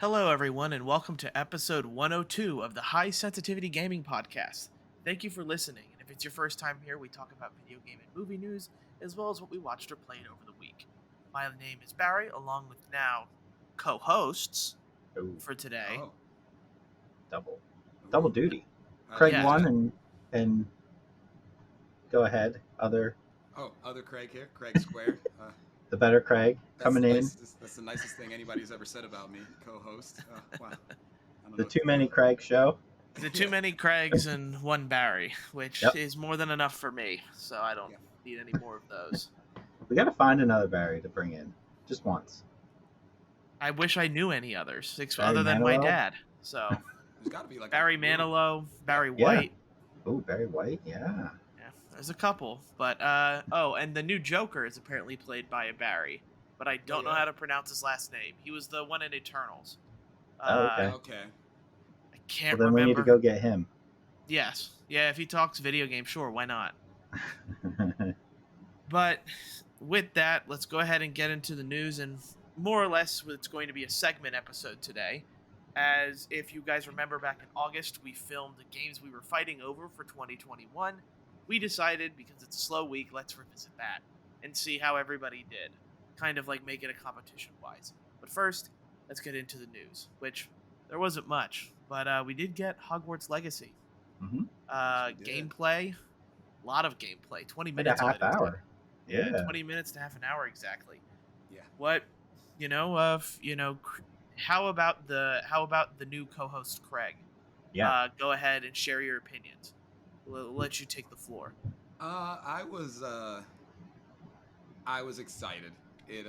Hello, everyone, and welcome to episode 102 of the High Sensitivity Gaming Podcast. Thank you for listening, and if it's your first time here, we talk about video game and movie news, as well as what we watched or played over the week. My name is Barry, along with now co-hosts Ooh, for today. Oh, double, double ooh. duty. How do Craig you Yeah, won, say? and go ahead. Other Craig here, Craig Squared. The better Craig That's coming the in. nicest. That's the nicest thing anybody's ever said about me. Co-host. Wow. I don't The know what Too to Many think. Craig show. the too Yeah. many Craigs and one Barry, which Yep. is more than enough for me, so I don't Yeah. need any more of those. We got to find another Barry to bring in, just once. I wish I knew any others, Barry other than my Manilow. dad. So, There's got to be like a Barry really. Manilow, Yeah. Barry Yeah. White. Oh, Barry White. Yeah. Yeah, there's a couple, but and the new Joker is apparently played by a Barry, but I Oh don't know yeah. how to pronounce his last name. He was the one in Eternals. Oh, Uh, okay. Okay. I Well, can't then we need to remember. go get him. Yes, yeah, if he talks video game, sure, why not? But with that, let's go ahead and get into the news, and more or less, it's going to be a segment episode today. As if you guys remember back in August, we filmed the games we were fighting over for 2021. We decided, because it's a slow week, let's revisit that and see how everybody did. Kind of like make it a competition wise. But first, let's get into the news, which there wasn't much, but we did get Hogwarts Legacy. hmm Yes, we did. Gameplay, a lot of gameplay, 20 Like a minutes of it, half it said. hour. Yeah, Yeah. 20 minutes to half an hour exactly. Yeah. What, how about the new co-host Craig? Yeah. Go ahead and share your opinions. We'll let you take the floor. I was. I was excited. It.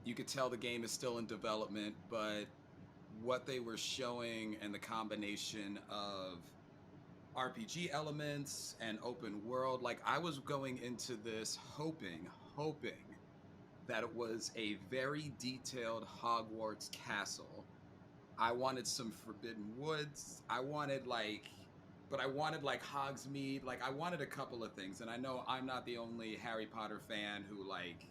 You could tell the game is still in development, but what they were showing and the combination of RPG elements and open world. Like I was going into this hoping that it was a very detailed Hogwarts castle. I wanted some Forbidden Woods. But I wanted like Hogsmeade. Like I wanted a couple of things, and I know I'm not the only Harry Potter fan who like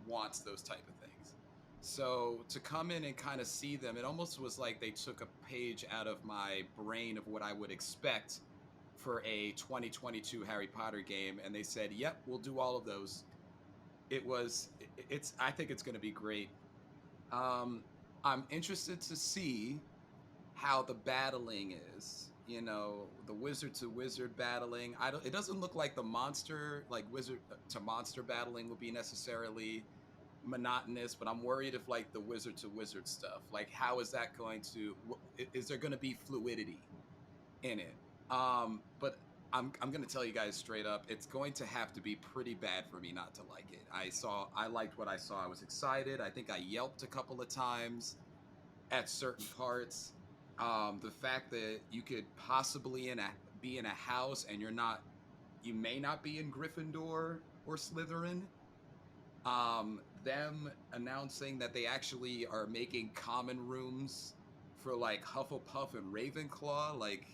wants those type of things. So to come in and kind of see them, it almost was like they took a page out of my brain of what I would expect for a 2022 Harry Potter game, and they said, "Yep, we'll do all of those." It's. I think it's going to be great. Um, I'm interested to see how the battling is. You know, the wizard to wizard battling. I don't. It doesn't look like the monster, like wizard to monster battling, will be necessarily monotonous, but I'm worried if like the wizard to wizard stuff, like how is that going to is there going to be fluidity in it? But I'm going to tell you guys straight up, it's going to have to be pretty bad for me not to like it. I liked what I saw. I was excited. I think I yelped a couple of times at certain parts. The fact that you could possibly be in a house and you may not be in Gryffindor or Slytherin. Them announcing that they actually are making common rooms for like Hufflepuff and Ravenclaw, like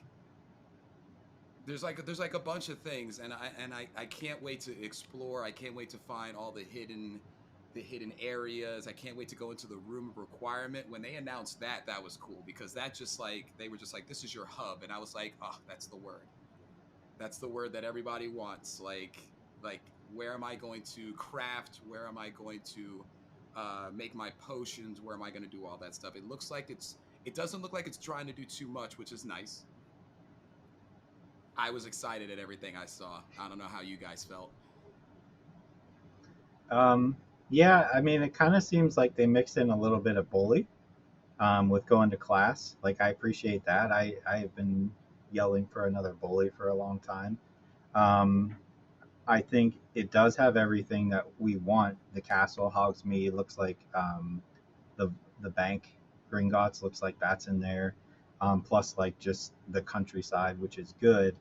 there's like a bunch of things, and I can't wait to explore. I can't wait to find all the hidden areas. I can't wait to go into the room of requirement. When they announced that, that was cool because that just like they were just like, this is your hub, and I was like, oh, that's the word. That's the word that everybody wants. Like where am I going to craft? Where am I going to make my potions? Where am I going to do all that stuff? It doesn't look like it's trying to do too much, which is nice. I was excited at everything I saw. I don't know how you guys felt. Um, yeah. I mean, it kind of seems like they mixed in a little bit of bully with going to class. Like I appreciate that. I've been yelling for another bully for a long time. Um, I think it does have everything that we want. The castle, Hogsmeade looks like the the bank, Gringotts looks like that's in there. Plus, like just the countryside, which is good.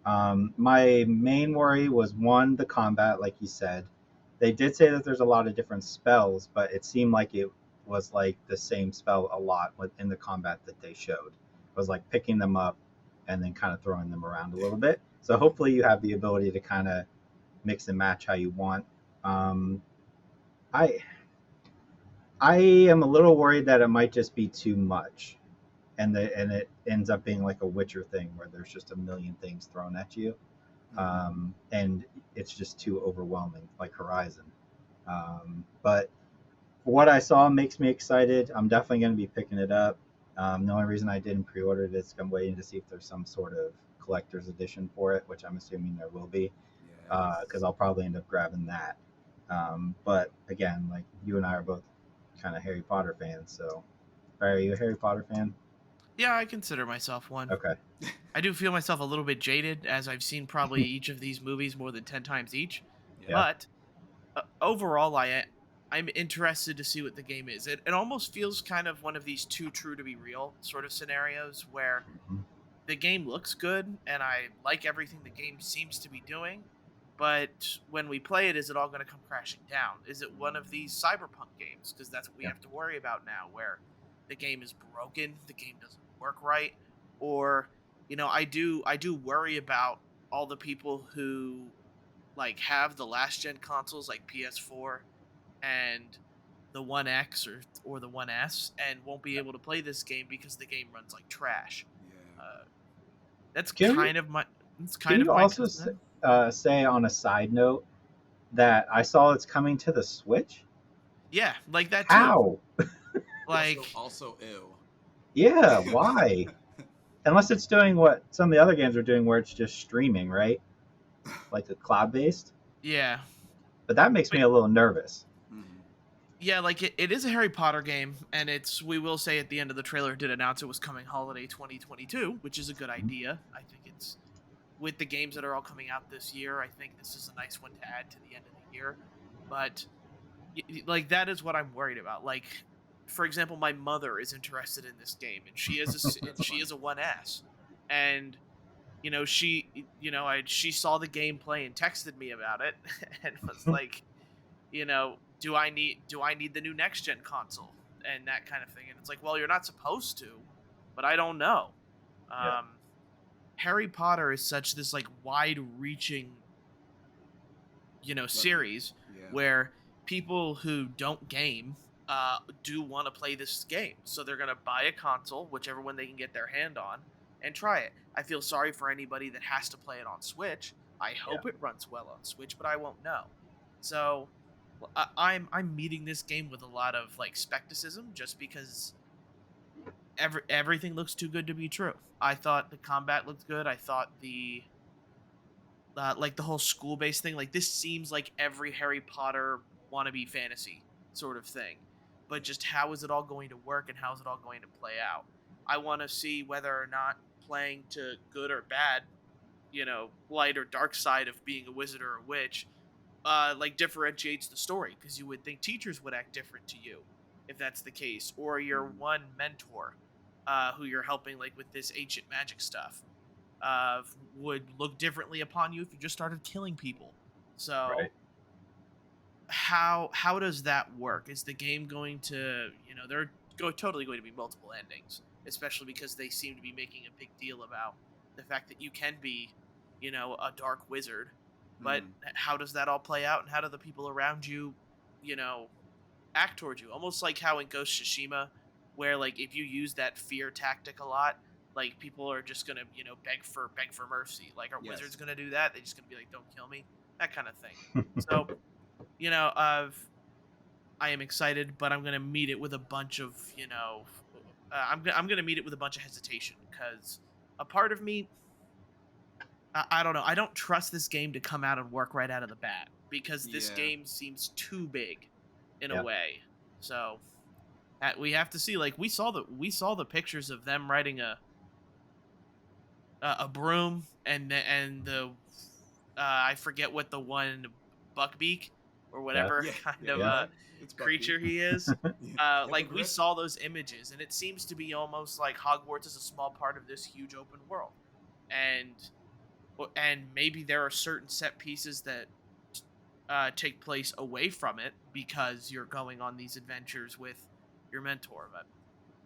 My main worry was one, the combat, like you said. They did say that there's a lot of different spells, but it seemed like it was like the same spell a lot within the combat that they showed. It was like picking them up and then kind of throwing them around a little bit. So hopefully you have the ability to kind of mix and match how you want. Um, I I am a little worried that it might just be too much, and it ends up being like a Witcher thing where there's just a million things thrown at you, and it's just too overwhelming, like Horizon. But what I saw makes me excited. I'm definitely going to be picking it up. The only reason I didn't pre-order it is I'm waiting to see if there's some sort of collector's edition for it, which I'm assuming there will be, Yeah. because I'll probably end up grabbing that. But again, like you and I are both kind of Harry Potter fans, so are you a Harry Potter fan? Yeah, I consider myself one. Okay. I do feel myself a little bit jaded as I've seen probably each of these movies more than 10 times each. Yeah. But overall, I'm interested to see what the game is. It almost feels kind of one of these too true to be real sort of scenarios where Mhm. the game looks good and I like everything the game seems to be doing, but when we play it, is it all going to come crashing down? Is it one of these cyberpunk games? Because that's what we Yeah. have to worry about now, where the game is broken, the game doesn't work right, or I do worry about all the people who like have the last gen consoles like PS4 and the One X or the One S and won't be able to play this game because the game runs like trash. Yeah. Uh, that's Can you kind of my that's can kind of you my also concern. say on a side note that I saw it's coming to the Switch? Yeah, like that too. How? Like Also ill. Yeah, why? Unless it's doing what some of the other games are doing, where it's just streaming, right? Like a cloud based. yeah. But that makes me But a little nervous. Mhm. yeah, like it is a Harry Potter game, and we will say at the end of the trailer it did announce it was coming holiday 2022, which is a good idea. I think it's with the games that are all coming out this year, I think this is a nice one to add to the end of the year. But like that is what I'm worried about. Like, for example, my mother is interested in this game, and and That's she funny. is a 1S, and she saw the gameplay and texted me about it, and was like, do I need the new next gen console and that kind of thing? And it's like, well, you're not supposed to, but I don't know. Yeah. Um, Harry Potter is such this like wide reaching But series yeah. where people who don't game do want to play this game, so they're gonna buy a console, whichever one they can get their hand on, and try it. I feel sorry for anybody that has to play it on Switch. I Yeah. hope it runs well on Switch, but I won't know. So I'm meeting this game with a lot of like skepticism, just because everything looks too good to be true. I thought the combat looked good. I thought like the whole school based thing, like this seems like every Harry Potter wannabe fantasy sort of thing, but just how is it all going to work and how is it all going to play out? I want to see whether or not playing to good or bad, light or dark side of being a wizard or a witch, like differentiates the story, because you would think teachers would act different to you if that's the case, or your Mhm. one mentor who you're helping like with this ancient magic stuff would look differently upon you if you just started killing people. So Right. how does that work? Is the game going to, totally going to be multiple endings, especially because they seem to be making a big deal about the fact that you can be, a dark wizard. But Mhm. how does that all play out, and how do the people around you, you know, act towards you? Almost like how in Ghost Tsushima, where like if you use that fear tactic a lot, like people are just gonna, beg for mercy. Like, are wizards Yes. gonna do that? They're just gonna be like, "Don't kill me," that kind of thing. So, you know, uh, I am excited, but I'm gonna meet it with a bunch of, I'm gonna meet it with a bunch of hesitation, because a part of me, I don't know, I don't trust this game to come out and work right out of the bat, because this Yeah. game seems too big in a Yeah. way. So we have to see. Like we saw the pictures of them riding a broom, and the I forget what the one buckbeak or Yeah. whatever Yeah. kind Yeah. of You're Yeah. right. It's Buckbeak. creature he is. Yeah. Like we Hippogriff. saw those images, and it seems to be almost like Hogwarts is a small part of this huge open world, and and maybe there are certain set pieces that take place away from it because you're going on these adventures with your mentor. But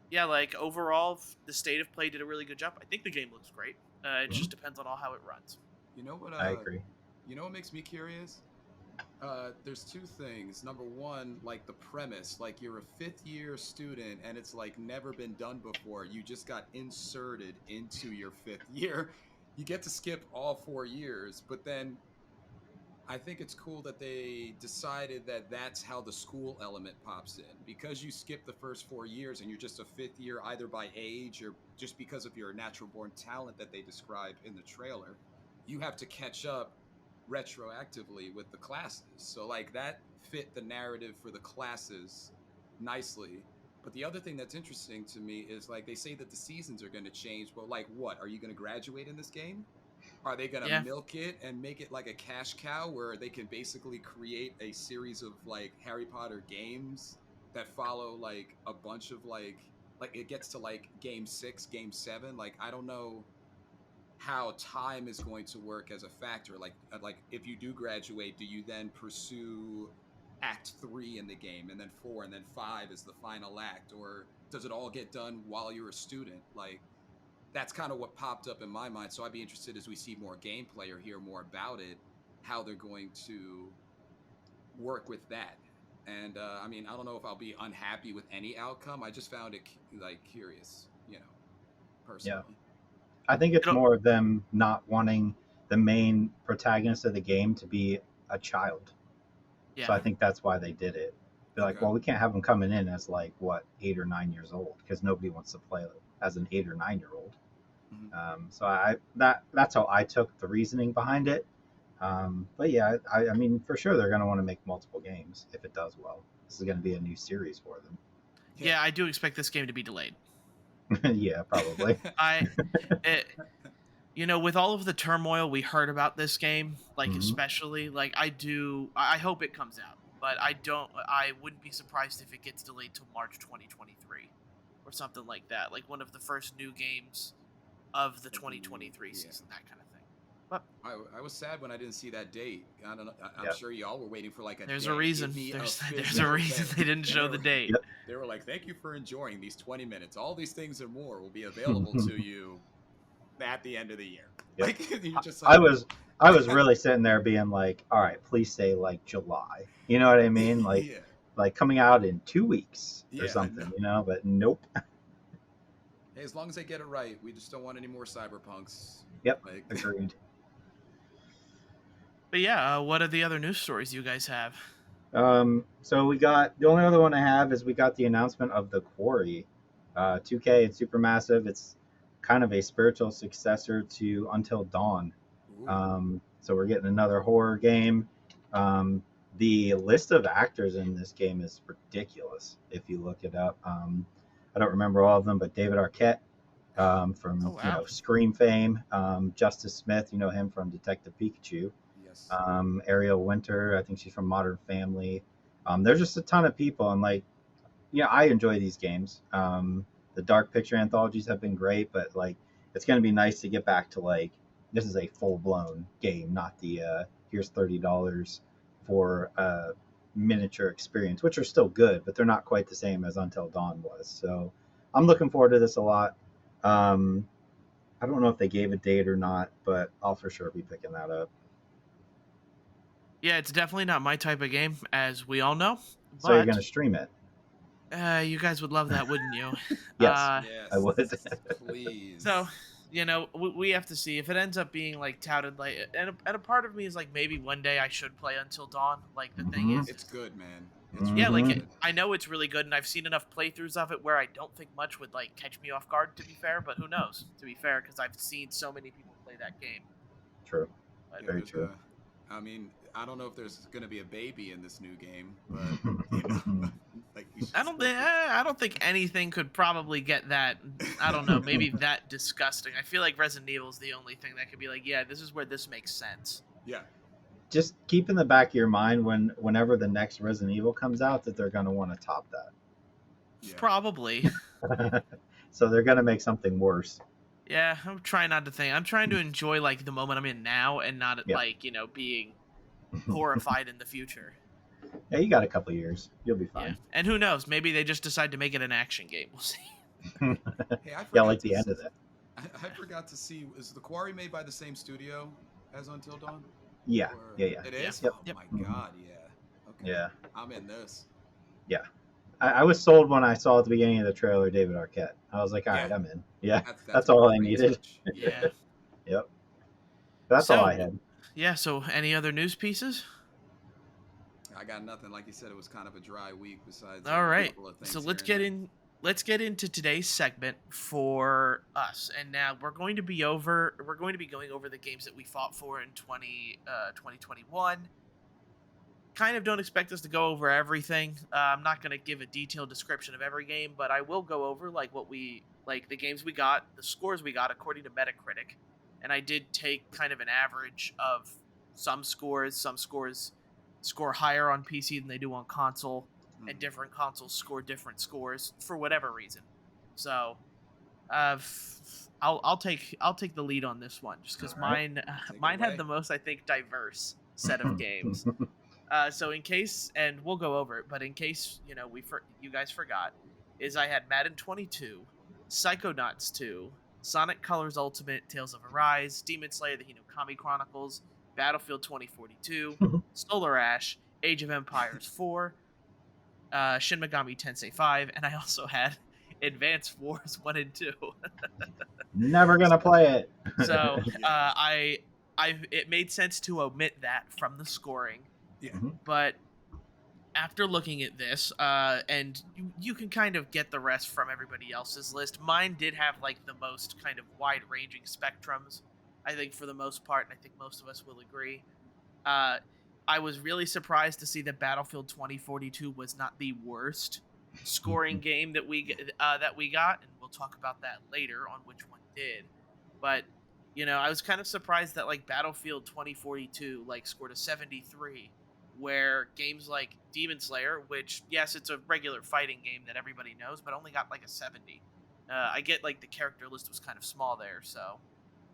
yeah, like overall, the state of play did a really good job. I think the game looks great. It Mhm. just depends on all how it runs. You know what? I agree. You know what makes me curious? There's two things. Number one, like the premise, like you're a fifth year student and it's like never been done before. You just got inserted into your fifth year. You get to skip all 4 years, but then I think it's cool that they decided that that's how the school element pops in. Because you skip the first 4 years and you're just a fifth year, either by age or just because of your natural born talent that they describe in the trailer, you have to catch up retroactively with the classes. So, like, that fit the narrative for the classes nicely. But the other thing that's interesting to me is, like, they say that the seasons are going to change, but, like, what? Are you going to graduate in this game? Are they gonna Yeah. milk it and make it like a cash cow where they can basically create a series of like Harry Potter games that follow like a bunch of like it gets to like game 6, game 7? Like, I don't know how time is going to work as a factor. Like if you do graduate, do you then pursue act 3 in the game and then 4 and then 5 is the final act, or does it all get done while you're a student? Like, that's kind of what popped up in my mind. So I'd be interested, as we see more gameplay or hear more about it, how they're going to work with that. And I mean, I don't know if I'll be unhappy with any outcome. I just found it like curious, personally. I think it's You know- more of them not wanting the main protagonist of the game to be a child. Yeah. So I think that's why they did it. They're like, Okay. well, we can't have them coming in as like 8 or 9 years old because nobody wants to play as an 8 or 9-year-old. Mhm. So that's how I took the reasoning behind it. But yeah, I mean, for sure they're going to want to make multiple games if it does well. This is going to be a new series for them. Yeah, I do expect this game to be delayed. Yeah, probably. With all of the turmoil we heard about this game, like Mhm. especially, like I hope it comes out, but I wouldn't be surprised if it gets delayed till March 2023 or something like that, like one of the first new games of the 2023 Yeah. season, that kind of thing. But I was sad when I didn't see that date. I don't know. I'm Yeah. sure y'all were waiting for like a there's date. a reason. Give me a There's a physical reason thing. they didn't And show they the were- date. Yep. They were like, "Thank you for enjoying these 20 minutes. All these things and more will be available to you at the end of the year." Yep. Like, you're just I like, was really sitting there being like, all right, please say like July. You know what I mean? Like yeah, like coming out in 2 weeks or Yeah, something, no. But nope. Hey, as long as they get it right, we just don't want any more cyberpunks. Yep. Like, Agreed. But yeah, what are the other news stories you guys have? So we got the only other one I have is we got the announcement of The Quarry, 2K and Supermassive. It's kind of a spiritual successor to Until Dawn. ooh, So we're getting another horror game. The list of actors in this game is ridiculous if you look it up. I don't remember all of them, but David Arquette from Oh, wow. Scream fame, Justice Smith, you know him from Detective Pikachu. yes. Ariel Winter, I think she's from Modern Family. There's just a ton of people, and I enjoy these games. The Dark Picture anthologies have been great, but it's going to be nice to get back to this is a full blown game, not the here's $30 for a miniature experience, which are still good, but they're not quite the same as Until Dawn was. So I'm looking forward to this a lot. I don't know if they gave a date or not, but I'll for sure be picking that up. Yeah, it's definitely not my type of game, as we all know. So you're But going to stream it? you guys would love that, wouldn't you? Yes. Yes, I would. please. So, we have to see if it ends up being touted and a part of me is like, maybe one day I should play Until Dawn. Like, the thing Mhm. is, It's good, man. It's yeah, Mhm. really good. I know it's really good, and I've seen enough playthroughs of it where I don't think much would catch me off guard. To be fair, but who knows? To be fair, because I've seen so many people play that game. True. But, Yeah, Very but, true. I mean, I don't know if there's gonna be a baby in this new game, but I don't think anything could probably get that. I don't know, maybe that disgusting. I feel like Resident Evil is the only thing that could be like, yeah, this is where this makes sense. Yeah, Just keep in the back of your mind whenever the next Resident Evil comes out that they're going to want to top yeah. Probably. that. So they're going to make something worse. Yeah, I'm trying not to think. I'm trying to enjoy the moment I'm in now and not Yeah. being horrified in the future. Yeah, you got a couple years. You'll be Yeah, fine. and who knows? Maybe they just decide to make it an action game. We'll see. Hey, I Yeah, forgot like to the end s- of that. I forgot to see. Is The Quarry made by the same studio as Until Dawn? Yeah, Or- yeah, yeah. It Yeah. is? Yep. Oh Yep. my Mhm. god, yeah. Okay. Yeah, I'm in this. yeah. I was sold when I saw at the beginning of the trailer David Arquette. I was like, all Yeah. right, I'm in. Yeah, That's that's a all I great needed. touch. Yeah. Yep, that's all I So, had. yeah. So, any other news pieces? I got nothing. Like you said, it was kind of a dry week besides All a right. couple of things So here let's and get there. in. Let's get into today's segment for us. And now we're going to be over. We're going to be going over the games that we fought for in 2021. Kind of don't expect us to go over everything. I'm not going to give a detailed description of every game, but I will go over like what we like the games we got, the scores we got according to Metacritic. And I did take kind of an average of some scores. Some scores score higher on PC than they do on console, and Mhm. different consoles score different scores for whatever reason. So, I'll take the lead on this one just because All right. Take it mine had away. the most, I think, diverse set of games. So in case, and we'll go over it, but in case you guys forgot, is I had Madden 22, Psychonauts 2, Sonic Colors Ultimate, Tales of Arise, Demon Slayer: The Hinokami Chronicles, Battlefield 2042, Solar Ash, Age of Empires 4, Shin Megami Tensei 5, and I also had Advance Wars 1 and 2. Never gonna play it. So Yeah. it made sense to omit that from the scoring, Yeah. Mhm. but after looking at this, and you can kind of get the rest from everybody else's list. Mine did have like the most kind of wide-ranging spectrums, I think, for the most part, and I think most of us will agree. I was really surprised to see that Battlefield 2042 was not the worst scoring game that we got, and we'll talk about that later on which one did. But I was kind of surprised that like Battlefield 2042 like scored a 73, where games like Demon Slayer, which yes, it's a regular fighting game that everybody knows, but only got like a 70. I get like the character list was kind of small there, so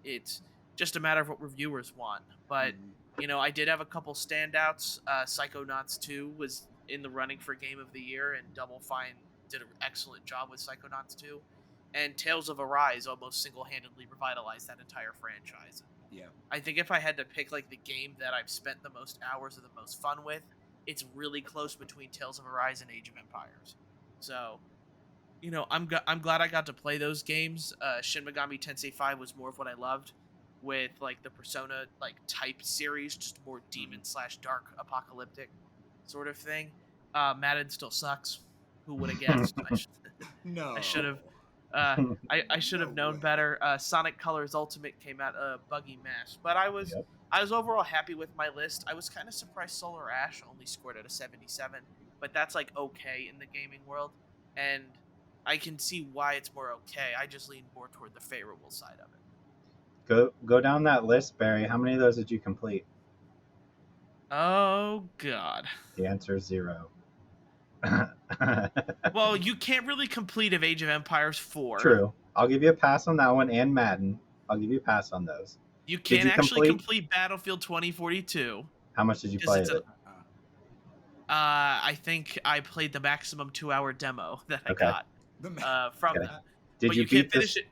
it's just a matter of what reviewers want. But Mhm. I did have a couple standouts. Psychonauts 2 was in the running for Game of the Year, and Double Fine did an excellent job with Psychonauts 2. And Tales of Arise almost single-handedly revitalized that entire franchise. Yeah. I think if I had to pick like the game that I've spent the most hours or the most fun with, it's really close between Tales of Arise and Age of Empires. So, I'm glad I got to play those games. Shin Megami Tensei 5 was more of what I loved, with like the Persona like type series, just more demon / dark apocalyptic sort of thing. Madden still sucks. Who would have guessed? No. I should have. I should have No known way. better. Sonic Colors Ultimate came out a buggy mess, but I was Yep. overall happy with my list. I was kind of surprised Solar Ash only scored at a 77, but that's like okay in the gaming world, and I can see why it's more okay. I just lean more toward the favorable side of it. Go down that list, Barry. How many of those did you complete? Oh God. The answer is 0. Well, you can't really complete of Age of Empires 4. True. I'll give you a pass on that one, and Madden. I'll give you a pass on those. You Did can't you actually complete? complete Battlefield 2042. How much did you 'Cause play it's of a- it? I think I played the maximum 2-hour demo that I Okay. got from Okay. that. Did But you you can't beat finish this? it.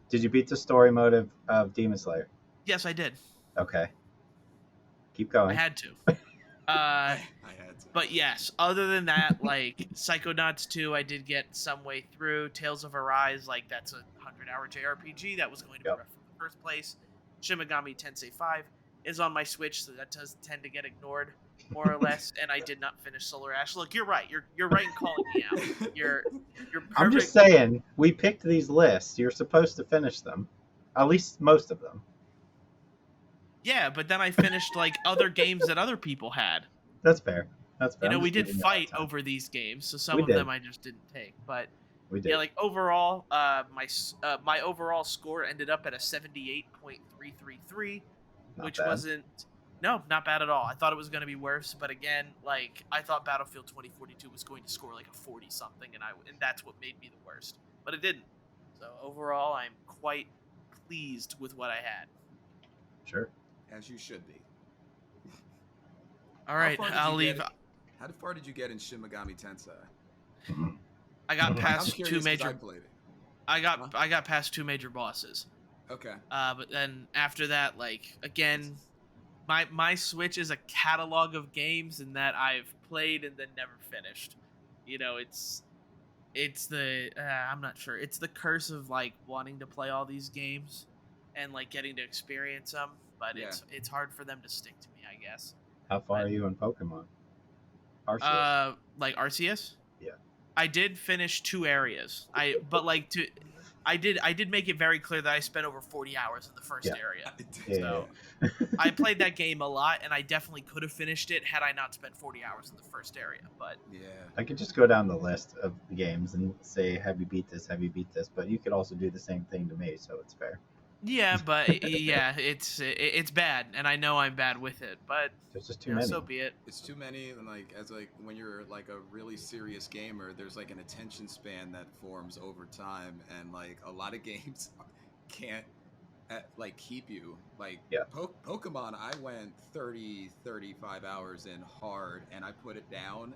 Did you beat the story mode of Demon Slayer? Yes, I did. Okay. Keep I going. had to. I had to. But yes, other than that, like Psychonauts 2, I did get some way through. Tales of Arise, like that's a 100-hour JRPG that was going to be Yep. rough in the first place. Shin Megami Tensei 5 is on my Switch, so that does tend to get ignored more or less. And I did not finish Solar Ash. Look, you're right. You're right in calling me out. You're perfect. I'm just saying, we picked these lists. You're supposed to finish them, at least most of them. Yeah, but then I finished like other games that other people had. That's fair. That's fair. I'm We just did giving you a hard fight time. over these games, so some We of did. them I just didn't take. But We did. yeah, like overall, my overall score ended up at a 78.333, Not which bad. wasn't not bad at all. I thought it was going to be worse, but again, like I thought Battlefield 2042 was going to score like a 40 something, and that's what made me the worst. But it didn't. So overall, I'm quite pleased with what I had. Sure. As you should be. All right, How far did I'll you leave. get it- How far did you get in Shin Megami Tensei? I got I'm I'm past curious two 'cause I major. played it. I got past two major bosses. Okay. But then after that, like again, my Switch is a catalog of games and that I've played and then never finished. You know, it's the I'm not sure. It's the curse of like wanting to play all these games and like getting to experience them, but Yeah. it's hard for them to stick to me, I guess. How far But- are you in Pokemon? Arceus. Like Arceus? Yeah. I did finish 2 areas. I did make it very clear that I spent over 40 hours in the first Yeah. area. Yeah, So yeah. I played that game a lot, and I definitely could have finished it had I not spent 40 hours in the first area. But Yeah. I could just go down the list of the games and say, have you beat this? Have you beat this? But you could also do the same thing to me, so it's fair. yeah, but yeah, it's bad, and I know I'm bad with it. But There's just too you know, many. so be it. It's too many, and like as like when you're like a really serious gamer, there's like an attention span that forms over time, and like a lot of games can't like keep you. Like Yeah. Pokemon, I went 35 hours in hard, and I put it down,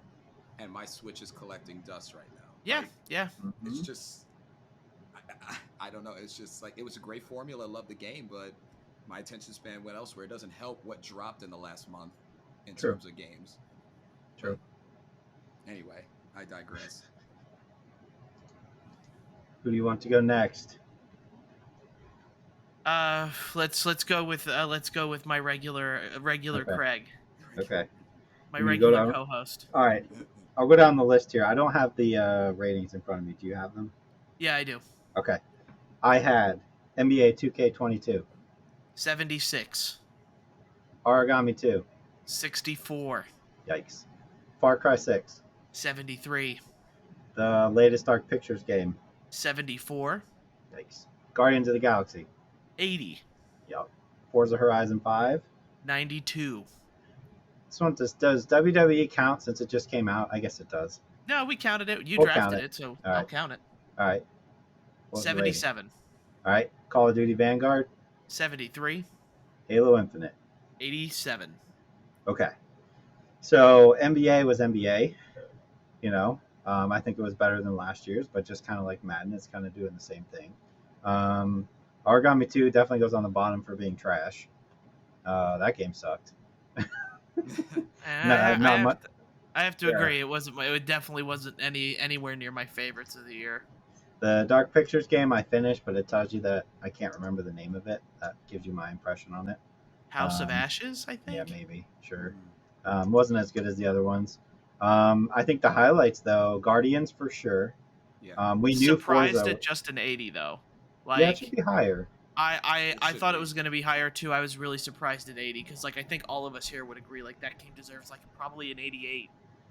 and my Switch is collecting dust right now. Yeah, Like, yeah. it's Mhm. just I don't know. It's just like it was a great formula. Love the game, but my attention span went elsewhere. It doesn't help what dropped in the last month in True. terms of games. True. Anyway, I digress. Who do you want to go next? Let's go with my regular Okay. Craig, Okay. my Can you go regular down? co-host. All right. I'll go down the list here. I don't have the ratings in front of me. Do you have them? Yeah, I do. Okay. I had NBA 2K22, 76, Origami 2, 64, yikes, Far Cry 6, 73, the latest Dark Pictures game, 74, yikes, Guardians of the Galaxy, 80, yep, Forza Horizon 5. 92. This one does WWE count since it just came out? I guess it does. No, we counted it. You We'll count drafted it. it, so All I'll right. count it. All right. What was the rating? 77, All right. Call of Duty Vanguard, 73, Halo Infinite. 87. Okay. So NBA was NBA. You know, I think it was better than last year's, but just kind of like Madden, it's kind of doing the same thing. Origami 2 definitely goes on the bottom for being trash. That game sucked. I have to Yeah. agree. It definitely wasn't anywhere near my favorites of the year. The Dark Pictures game I finished, but it tells you that I can't remember the name of it. That gives you my impression on it. House of Um, Ashes, I think. Yeah, maybe. Sure. Mm. Wasn't as good as the other ones. I think the highlights, though, Guardians for sure. Yeah. We knew Surprised Forza. at just an 80 though. Yeah, it Like should be higher. I should thought be. it was going to be higher too. I was really surprised at 80 because like I think all of us here would agree like that game deserves like probably an 88,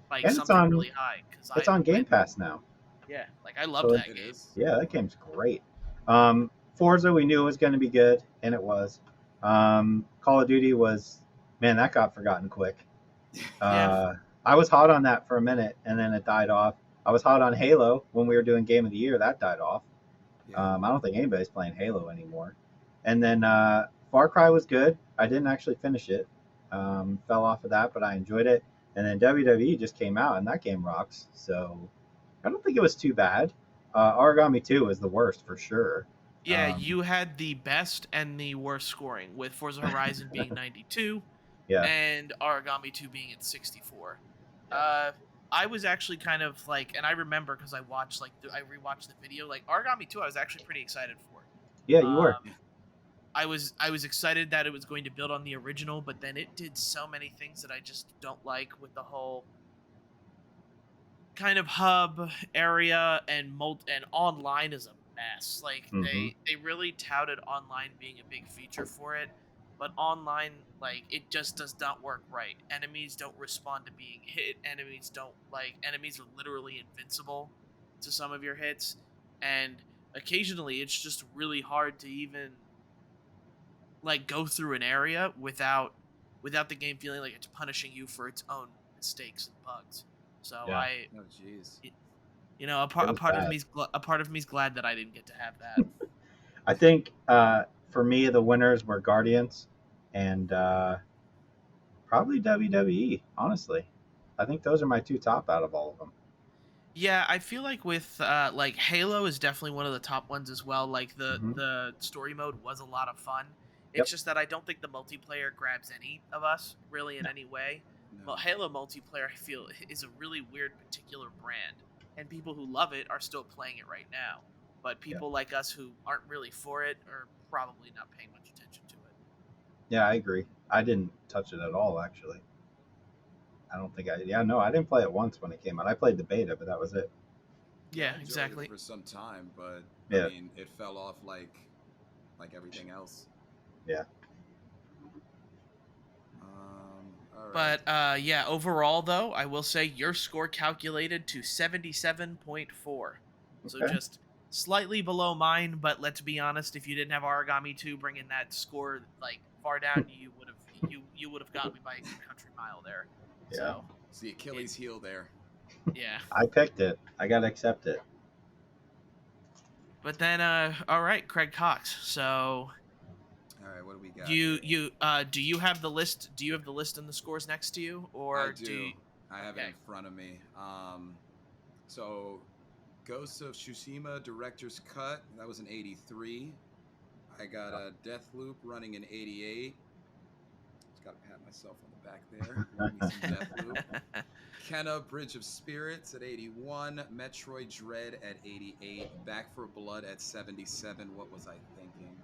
like And it's something on- really high. Because It's on Game Pass now. Yeah, like I loved So that It game. is. Yeah, that game's great. Forza, we knew it was going to be good, and it was. Call of Duty was, man, that got forgotten quick. Yeah. I was hot on that for a minute, and then it died off. I was hot on Halo when we were doing Game of the Year. That died off. Yeah. I don't think anybody's playing Halo anymore. And then Far Cry was good. I didn't actually finish it. Fell off of that, but I enjoyed it. And then WWE just came out, and that game rocks. So I don't think it was too bad. Origami 2 was the worst for sure. Yeah, you had the best and the worst scoring with Forza Horizon being 92 Yeah. and Origami 2 being at 64. I was actually kind of like, and I remember because I watched I rewatched the video. Like Origami 2, I was actually pretty excited for. Yeah, you were. I was excited that it was going to build on the original, but then it did so many things that I just don't like with the whole kind of hub area and online is a mess. Like they really touted online being a big feature for it, but online like it just does not work right. Enemies don't respond to being hit. Enemies are literally invincible to some of your hits, and occasionally it's just really hard to even like go through an area without the game feeling like it's punishing you for its own mistakes and bugs. So Yeah. Oh, jeez. you know, a It part was of me's glad that I didn't get to have that. I think for me, the winners were Guardians and probably WWE, honestly. I think those are my two top out of all of them. Yeah, I feel like with like Halo is definitely one of the top ones as well. Like Mhm. the story mode was a lot of fun. It's just that I don't think the multiplayer grabs any of us really in No. any way. No. Well, Halo multiplayer, I feel, is a really weird particular brand, and people who love it are still playing it right now. But people like us who aren't really for it are probably not paying much attention to it. Yeah, I agree. I didn't touch it at all, actually. I don't think I. Yeah, no, I didn't play it once when it came out. I played the beta, but that was it. Yeah, I enjoyed exactly. it for some time, but Yeah. I mean, it fell off like everything else. Yeah. All right. But yeah, overall though, I will say your score calculated to 77.4. So Okay. just slightly below mine, but let's be honest, if you didn't have Origami 2 bringing that score like far down, you would have got me by a good country mile there. Yeah. So, it's the Achilles heel there. yeah. I picked it. I gotta accept it. But then all right, Craig Cox. So, All right, what do we got? do you have the list? Do you have the list and the scores next to you, or I do. do you, I have it okay. in front of me. So Ghost of Tsushima Director's Cut, that was an 83. I got a Deathloop running in 88. Just gotta pat myself on the back there. Love me some Deathloop. Kenna Bridge of Spirits at 81. Metroid Dread at 88. Back for Blood at 77. What was I thinking?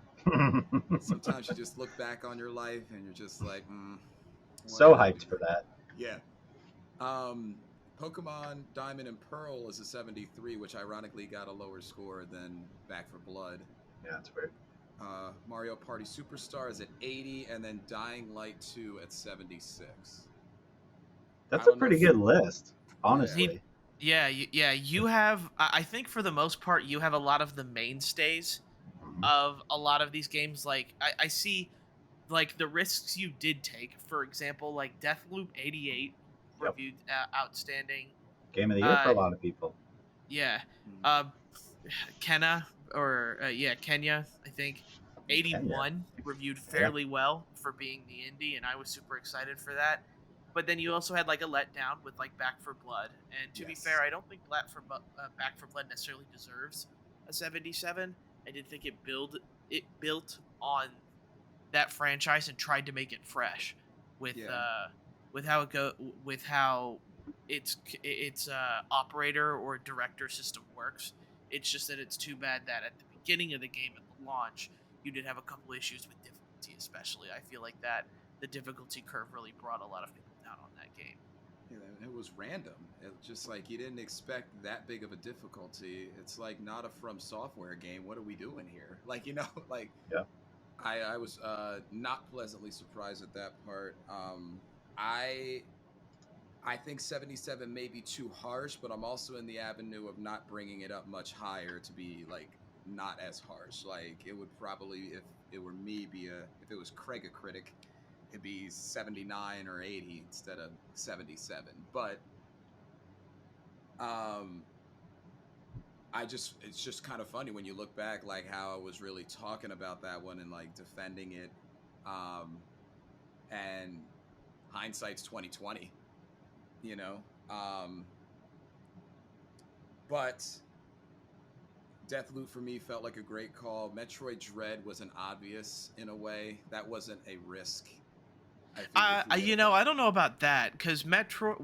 Sometimes you just look back on your life and you're just like, So what did I hyped do? for that. Yeah. Pokemon Diamond and Pearl is a 73, which ironically got a lower score than Back for Blood. Yeah, that's weird. Mario Party Superstar is at 80, and then Dying Light 2 at 76. That's a pretty good list, honestly. Yeah, you have. I think for the most part, you have a lot of the mainstays of a lot of these games. Like I see, like the risks you did take. For example, like Deathloop 88 Yep. reviewed outstanding. Game of the year for a lot of people. Yeah, Kenya, I think 81 reviewed fairly well for being the indie, and I was super excited for that. But then you also had like a letdown with like Back for Blood, and to be fair, I don't think Back for Blood necessarily deserves a 77. I did think it built on that franchise and tried to make it fresh with how its operator or director system works. It's just that it's too bad that at the beginning of the game at the launch you did have a couple issues with difficulty, especially. I feel like that the difficulty curve really brought a lot of people down on that game. Yeah, it was random. It just like you didn't expect that big of a difficulty. It's like not a From Software game. What are we doing here? Like, you know, like yeah. I was not pleasantly surprised at that part. I think 77 may be too harsh, but I'm also in the avenue of not bringing it up much higher to be like not as harsh. Like it would probably, if it were me, if it was Craig a critic, it'd be 79 or 80 instead of 77. But it's just kind of funny when you look back, like how I was really talking about that one and like defending it. And hindsight's 2020, you know. But Deathloop for me felt like a great call. Metroid Dread was an obvious in a way. That wasn't a risk. I don't know about that because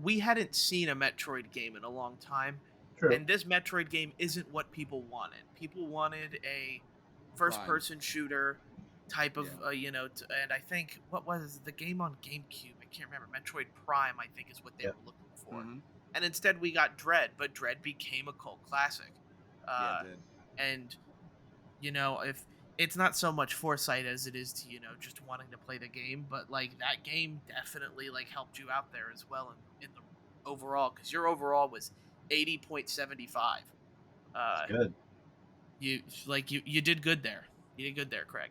we hadn't seen a Metroid game in a long time. True. And this Metroid game isn't what people wanted. People wanted a first-person shooter type of, and I think, what was the game on GameCube? I can't remember. Metroid Prime, I think, is what they were looking for. Mm-hmm. And instead we got Dread, but Dread became a cult classic. Yeah, it did. And, if it's not so much foresight as it is to, just wanting to play the game, but, like, that game definitely, like, helped you out there as well in the overall, because your overall was 80.75. Good. You did good there. You did good there, Craig.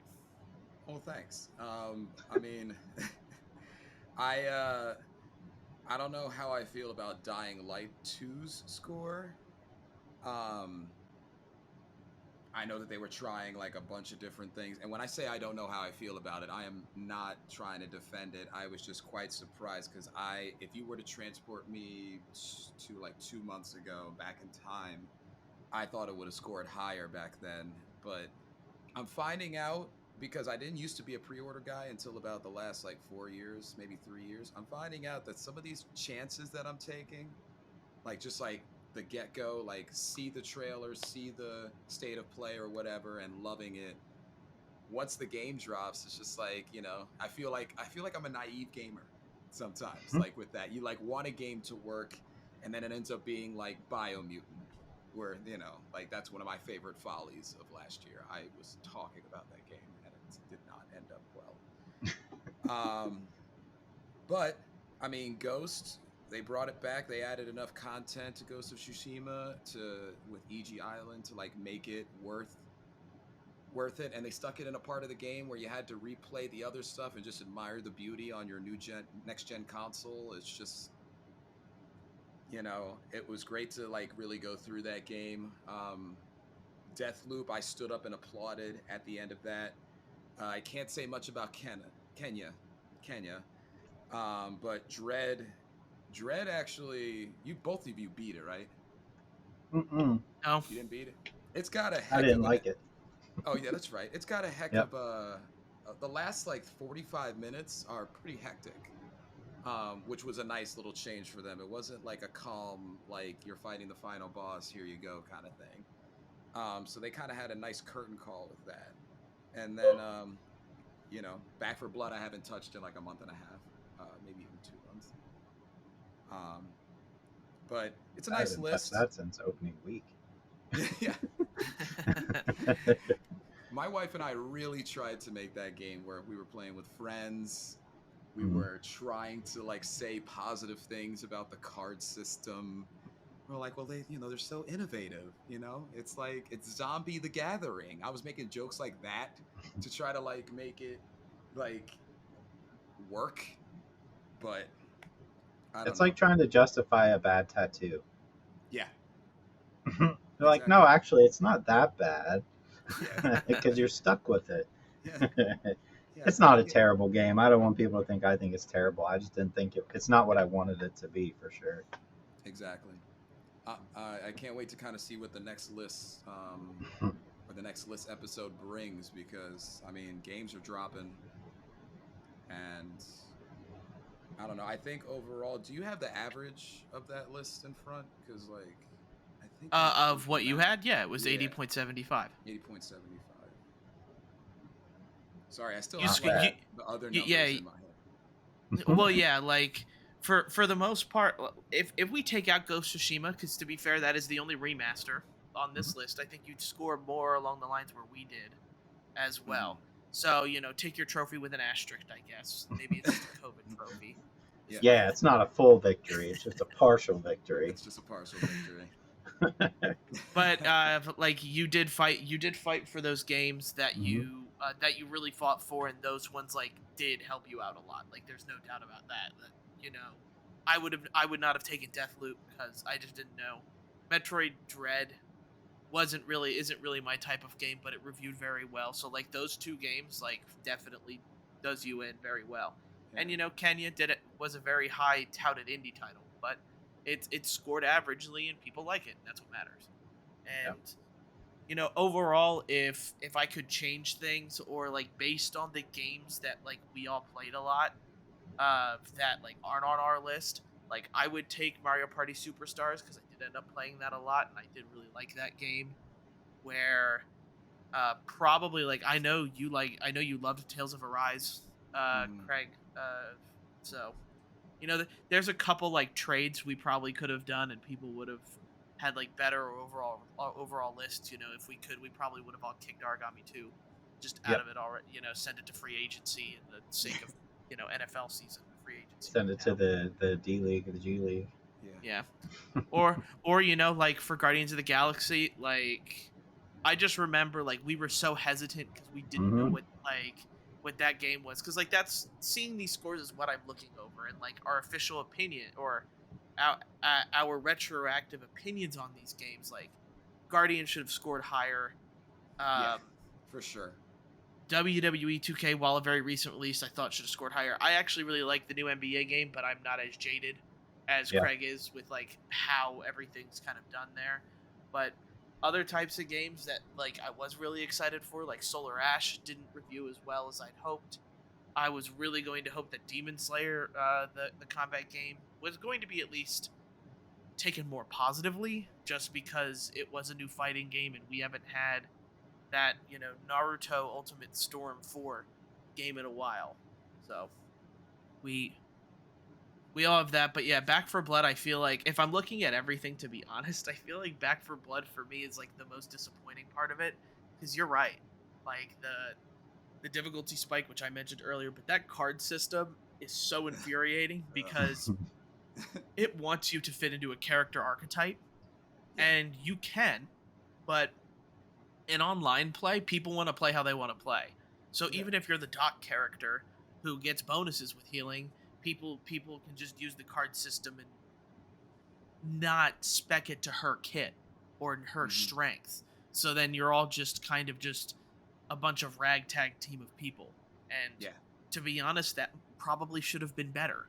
Oh, thanks. I mean, I don't know how I feel about Dying Light 2's score. I know that they were trying like a bunch of different things, and when I say I don't know how I feel about it, I am not trying to defend it. I was just quite surprised because if you were to transport me to like 2 months ago back in time, I thought it would have scored higher back then. But I'm finding out because I didn't used to be a pre-order guy until about the last like 4 years, maybe 3 years. I'm finding out that some of these chances that I'm taking, like just like the get-go, like see the trailer, see the state of play or whatever, and loving it. Once the game drops, it's just like, I feel like I'm a naive gamer sometimes. Mhm. Like with that, you like want a game to work, and then it ends up being like Biomutant, where like that's one of my favorite follies of last year. I was talking about that game, and it did not end up well. But I mean, Ghost. They brought it back. They added enough content to Ghost of Tsushima with EG Island to like make it worth it, and they stuck it in a part of the game where you had to replay the other stuff and just admire the beauty on your next gen console. It's just, it was great to like really go through that game. Deathloop, I stood up and applauded at the end of that. I can't say much about Kenya, but Dread actually, both of you beat it, right? Mm-mm. No. You didn't beat it. It's got a I heck didn't of like it. Oh yeah, that's right. It's got a heck Yep. of the last like 45 minutes are pretty hectic, which was a nice little change for them. It wasn't like a calm, like you're fighting the final boss, here you go kind of thing. So they kind of had a nice curtain call with that. And then, Back for Blood I haven't touched in like a month and a half, maybe even 2 months. But it's a I nice haven't touched list. that since opening week. Yeah. My wife and I really tried to make that game where we were playing with friends. We Mhm. were trying to like say positive things about the card system. We're like, well, they're so innovative. It's like it's Zombie the Gathering. I was making jokes like that to try to like make it like work, but I don't It's know. like trying to justify a bad tattoo. Yeah, They're like, exactly. no, actually, it's not that bad Yeah, because you're stuck with it. yeah, yeah. It's not a terrible game. I don't want people to think I think it's terrible. I just didn't think it's not what I wanted it to be for sure. Exactly. I can't wait to kind of see what the next list or the next list episode brings, because I mean games are dropping, and I don't know. I think overall, do you have the average of that list in front? Because like I think Of what you had, yeah, it was Yeah. 80.75. 80.75. Sorry, I still You, have Not you, like bad. the other you, numbers yeah, in my head. well, yeah, like for the most part, if we take out Ghost of Tsushima, because to be fair, that is the only remaster on this list, I think you'd score more along the lines where we did as well. So take your trophy with an asterisk, I guess. Maybe it's just a COVID trophy. Yeah. Yeah, it's not a full victory. It's just a partial victory. It's just a partial victory. But like you did fight for those games that Mhm. you really fought for, and those ones like did help you out a lot. Like there's no doubt about that. I would not have taken Deathloop because I just didn't know. Metroid Dread isn't really my type of game, but it reviewed very well. So like those two games like definitely does you in very well. Yeah. And Kenya was a very high touted indie title, but it scored averagely and people like it, and that's what matters. And overall, if I could change things, or like based on the games that like we all played a lot, that like aren't on our list, like I would take Mario Party Superstars because I did end up playing that a lot and I did really like that game. Where probably like I know you loved Tales of Arise, Craig. So there's a couple like trades we probably could have done, and people would have had like better overall lists. If we could, we probably would have all kicked Origami 2 just out Yep. of it already. Send it to free agency in the sake of NFL season free agency. Send it to the D League or the G League. Yeah. or like for Guardians of the Galaxy, like I just remember like we were so hesitant because we didn't know Mhm. what that game was, because like that's seeing these scores is what I'm looking over, and like our official opinion or our retroactive opinions on these games, like Guardian should have scored higher. Yeah, for sure. WWE 2K, while a very recent release, I thought should have scored higher. I actually really like the new NBA game, but I'm not as jaded as Yeah. Craig is with like how everything's kind of done there. But other types of games that like I was really excited for, like Solar Ash, didn't review as well as I'd hoped. I was really going to hope that Demon Slayer, the combat game, was going to be at least taken more positively, just because it was a new fighting game and we haven't had that, Naruto Ultimate Storm 4 game in a while. So we all have that. But yeah, Back for Blood, I feel like, if I'm looking at everything, to be honest, I feel like Back for Blood for me is like the most disappointing part of it, because you're right, like the difficulty spike, which I mentioned earlier, but that card system is so infuriating because it wants you to fit into a character archetype, and you can, but in online play, people want to play how they want to play. So even if you're the doc character who gets bonuses with healing, people can just use the card system and not spec it to her kit or her strength. So then you're all just kind of just a bunch of ragtag team of people. And to be honest, that probably should have been better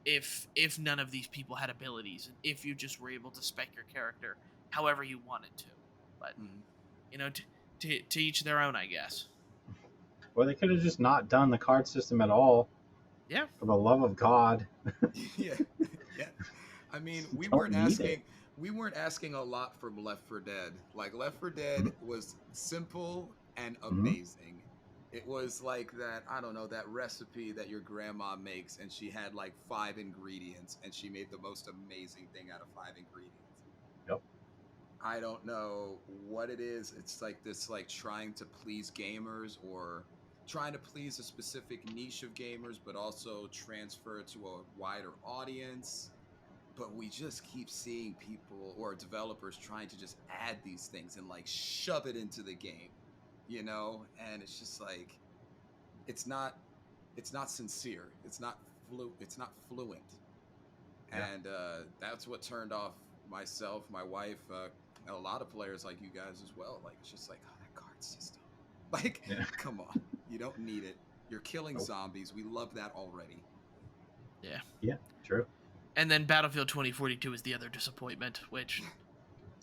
if none of these people had abilities and if you just were able to spec your character however you wanted to. But to each their own, I guess. Or they could have just not done the card system at all. Yeah. For the love of God. yeah. I mean, we weren't asking a lot from Left 4 Dead. Like, Left 4 Dead was simple and amazing. It was like that, I don't know, that recipe that your grandma makes, and she had like 5 ingredients, and she made the most amazing thing out of 5 ingredients. Yep. I don't know what it is. It's like this, like, trying to please gamers, or trying to please a specific niche of gamers, but also transfer it to a wider audience. But we just keep seeing people or developers trying to just add these things and like shove it into the game, and it's just like, it's not sincere. It's not fluent. Yeah. And that's what turned off myself, my wife, and a lot of players like you guys as well. Like, it's just like, oh, that card system. Like, come on. You don't need it. You're killing zombies. We love that already. Yeah. Yeah, true. And then Battlefield 2042 is the other disappointment, which...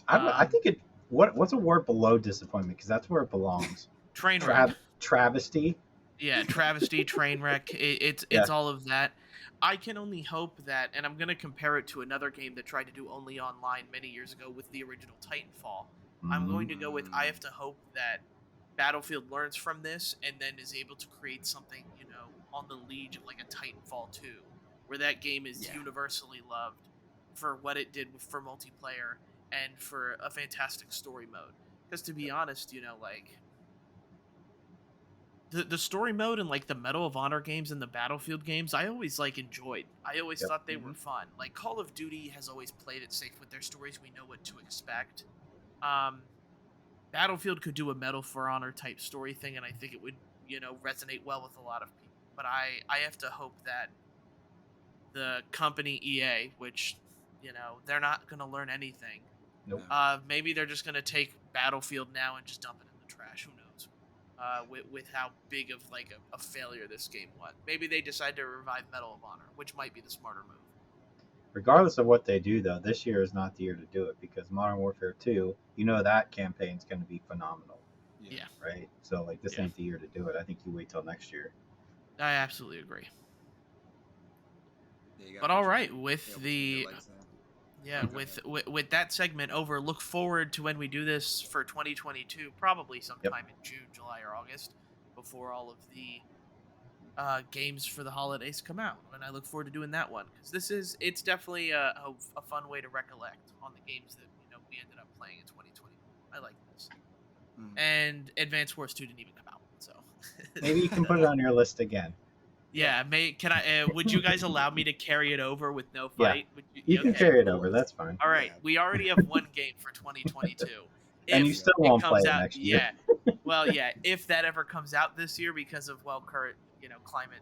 I think what's a word below disappointment? Because that's where it belongs. Train wreck. Travesty. Yeah, travesty, train wreck. It's all of that. I can only hope that, and I'm going to compare it to another game that tried to do only online many years ago with the original Titanfall. I'm going to go with, I have to hope that Battlefield learns from this and then is able to create something, on the liege of like a Titanfall 2, where that game is universally loved for what it did for multiplayer and for a fantastic story mode. Because to be honest, like, the story mode and like the Medal of Honor games and the Battlefield games, I always like enjoyed. I always thought they were fun. Like, Call of Duty has always played it safe with their stories. We know what to expect. Battlefield could do a Medal for Honor type story thing, and I think it would, resonate well with a lot of people. But I have to hope that the company EA, which, they're not going to learn anything. Nope. Maybe they're just going to take Battlefield now and just dump it in the trash. Who knows? With how big of like a failure this game was. Maybe they decide to revive Medal of Honor, which might be the smarter move. Regardless of what they do, though, this year is not the year to do it, because Modern Warfare 2, that campaign's going to be phenomenal. Yeah. Right? So, like, this ain't the year to do it. I think you wait till next year. I absolutely agree. But all right, with with that segment over, look forward to when we do this for 2022, probably sometime in June, July, or August, before all of the games for the holidays come out. And I look forward to doing that one, because it's definitely a fun way to recollect on the games that we ended up playing in 2020. I like this. And Advance Wars 2 didn't even come out, so maybe you can put it on your list again. Yeah, can I? Would you guys allow me to carry it over with no fight? Yeah. You can carry it over. That's fine. All right, we already have one game for 2022. And you still won't play it next year. Yeah. Well, yeah. If that ever comes out this year, because of current climate,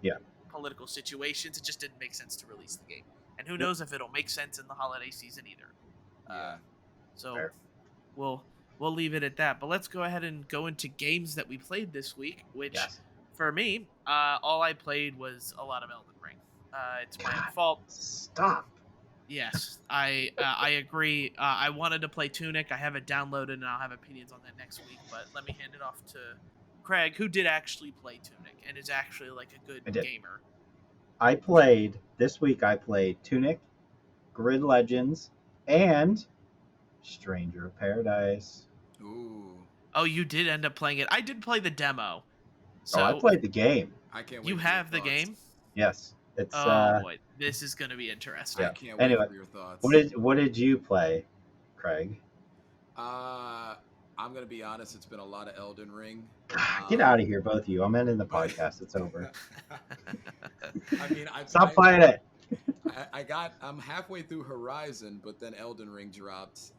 political situations, it just didn't make sense to release the game. And who knows if it'll make sense in the holiday season either. So fair. We'll leave it at that. But let's go ahead and go into games that we played this week, which. For me, all I played was a lot of Elden Ring. It's my own fault. Stop. Yes, I agree. I wanted to play Tunic. I have it downloaded, and I'll have opinions on that next week. But let me hand it off to Craig, who did actually play Tunic and is actually like a good I did. gamer. I played this week. I played Tunic, Grid Legends, and Stranger of Paradise. Ooh, Oh, you did end up playing it. I did play the demo. Oh, I So played the game. I can't wait. you for your have the thoughts. game? Yes, it's Oh boy, this is gonna be I interesting. can't Anyway, wait for your thoughts. what did you play, Craig? I'm gonna be honest. It's been a lot of Elden Ring. Get out of here, both of you. I'm ending the but- podcast. It's over. I mean, Stop playing it. I'm halfway through Horizon, but then Elden Ring dropped.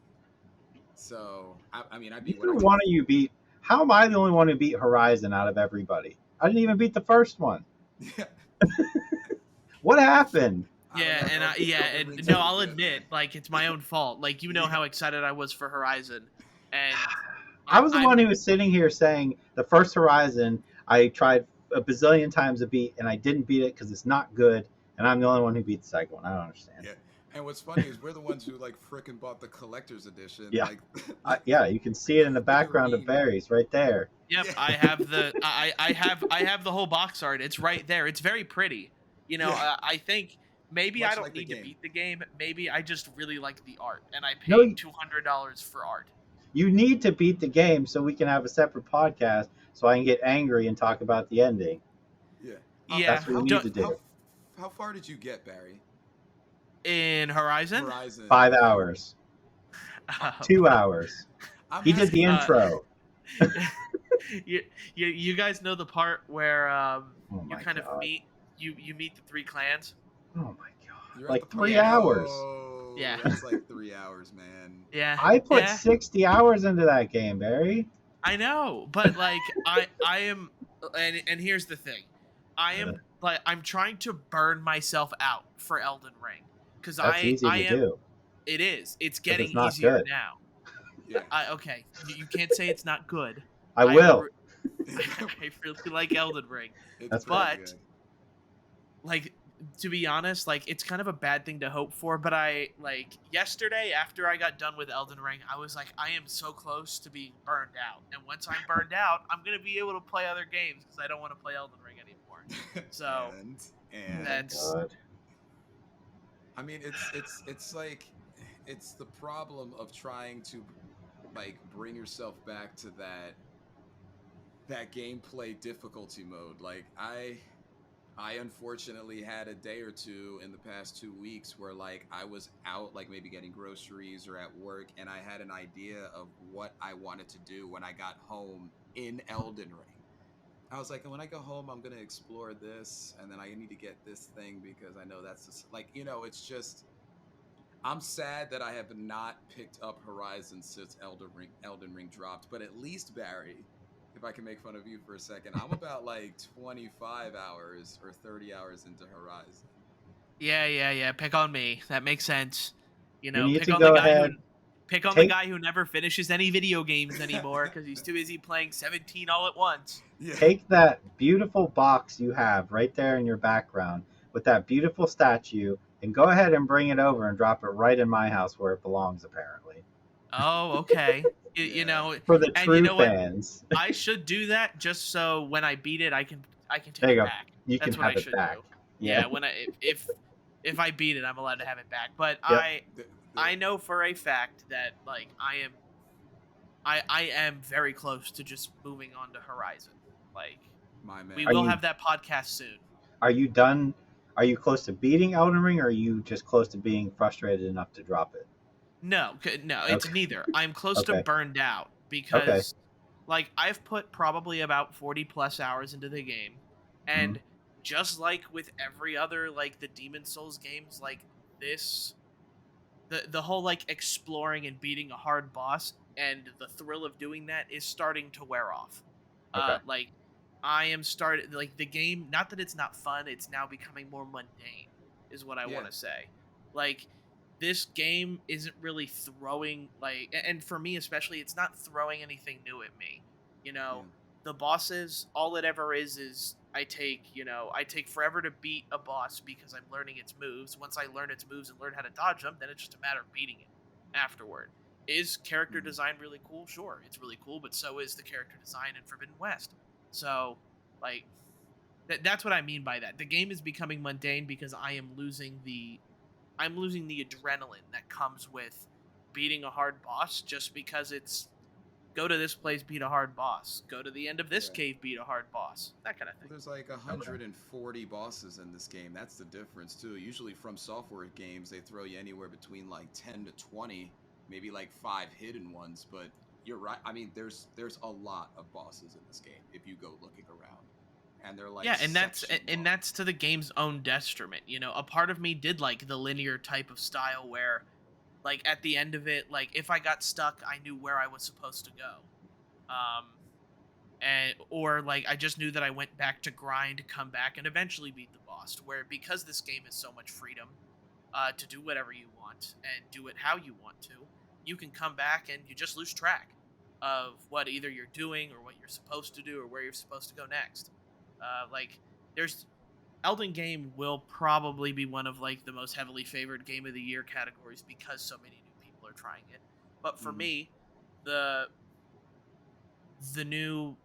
So I mean, I beat Neither one what of you beat. How am I the only one who beat Horizon out of everybody? I didn't even beat the first one. Yeah. What happened? Yeah, and Elden Ring's no, really I'll good. admit, like it's my own fault. Like you know how excited I was for Horizon, and I was the I'm- one who was sitting here saying the first Horizon I tried a bazillion times to beat, and I didn't beat it because it's not good, and I'm the only one who beat the second one. I don't understand. Yeah. And what's funny is we're the ones who like frickin' bought the collector's edition. Yeah. Like, Yeah, you can see it in the background of Barry's right there. Yep, Yeah. I have the I have the whole box art. It's right there. It's very pretty. You know, Yeah. I think maybe Much I don't like the need to game. beat the game. Maybe I just really like the art, and I paid No, you- $200 for art. You need to beat the game so we can have a separate podcast so I can get angry and talk about the ending. yeah. Yeah, That's what we need to do. How far did you get, Barry? in Horizon. Horizon. 5 hours, 2 hours. I'm He did the asking- intro. you guys know the part where Oh you my kind God. of meet you meet the three clans. Oh my god. You're at Like the 3 part- hours. Oh, Yeah. That's like 3 hours, man. Yeah, I put yeah, 60 hours into that game, Barry. I know, but like I am, and here's the thing, I am like I'm trying to burn myself out for Elden Ring because That's easy I to am. do. It is. It's But getting it's not easier good. now. Yeah. Okay, you can't say it's not good. I will. I really like Elden Ring. It's That's pretty but- good. Like, to be honest, like it's kind of a bad thing to hope for, but I like yesterday after I got done with Elden Ring, I was like, I am so close to being burned out. And once I'm burned out, I'm gonna be able to play other games because I don't want to play Elden Ring anymore. So, and that's- God. I mean, it's like it's the problem of trying to like bring yourself back to that gameplay difficulty mode. Like I unfortunately had a day or two in the past 2 weeks where like I was out like maybe getting groceries or at work, and I had an idea of what I wanted to do when I got home in Elden Ring. I was like, when I go home, I'm gonna explore this, and then I need to get this thing because I know that's just, like, you know, it's just. I'm sad that I have not picked up Horizon since Elden Ring dropped, but at least Barry, if I can make fun of you for a second, I'm about like 25 hours or 30 hours into Horizon. yeah. Pick on me. That makes sense. You know, need pick to on go the guy ahead, who pick on take- the guy who never finishes any video games anymore because he's too busy playing 17 all at once. Yeah. Take that beautiful box you have right there in your background with that beautiful statue and go ahead and bring it over and drop it right in my house where it belongs, apparently. Oh, okay. You Yeah. know, For the And true you know what? fans, I should do that just so when I beat it, I can take There you it go. back. you That's can what have I it should back. do. Yeah, when if I beat it, I'm allowed to have it back. But I know for a fact that like I am very close to just moving on to Horizon. Like My man. we Are will you- have that podcast soon. Are you done? Are you close to beating Elden Ring, or are you just close to being frustrated enough to drop it? No, it's Okay. neither. I'm close Okay. to burned out because like I've put probably about 40 plus hours into the game, and Mm-hmm. just like with every other like the Demon Souls games, like this the whole like exploring and beating a hard boss and the thrill of doing that is starting to wear off. Okay. Like I am started like the game, not that it's not fun, it's now becoming more mundane is what I Yeah. want to say. Like this game isn't really throwing like and for me especially it's not throwing anything new at me. You know, the bosses all it ever is I take forever to beat a boss because I'm learning its moves. Once I learn its moves and learn how to dodge them, then it's just a matter of beating it afterward. Is character design really cool? Sure, it's really cool, but so is the character design in Forbidden West. So, like, that's what I mean by that. The game is becoming mundane because I'm losing the adrenaline that comes with beating a hard boss just because it's go to this place, beat a hard boss. Go to the end of this Yeah. cave, beat a hard boss. That kind of thing. There's like 140 bosses in this game. That's the difference too. Usually from software games, they throw you anywhere between like 10 to 20, maybe like 5 hidden ones. But you're right. I mean, there's a lot of bosses in this game if you go looking around, and they're like Yeah, and section that's to the game's own detriment. A part of me did like the linear type of style where, like, at the end of it, like, if I got stuck, I knew where I was supposed to go. Or like I just knew that I went back to grind, come back, and eventually beat the boss. Where because this game is so much freedom, to do whatever you want and do it how you want to, you can come back and you just lose track of what either you're doing or what you're supposed to do or where you're supposed to go next. Like there's Elden Game will probably be one of like the most heavily favored game of the year categories because so many new people are trying it. But for me, the new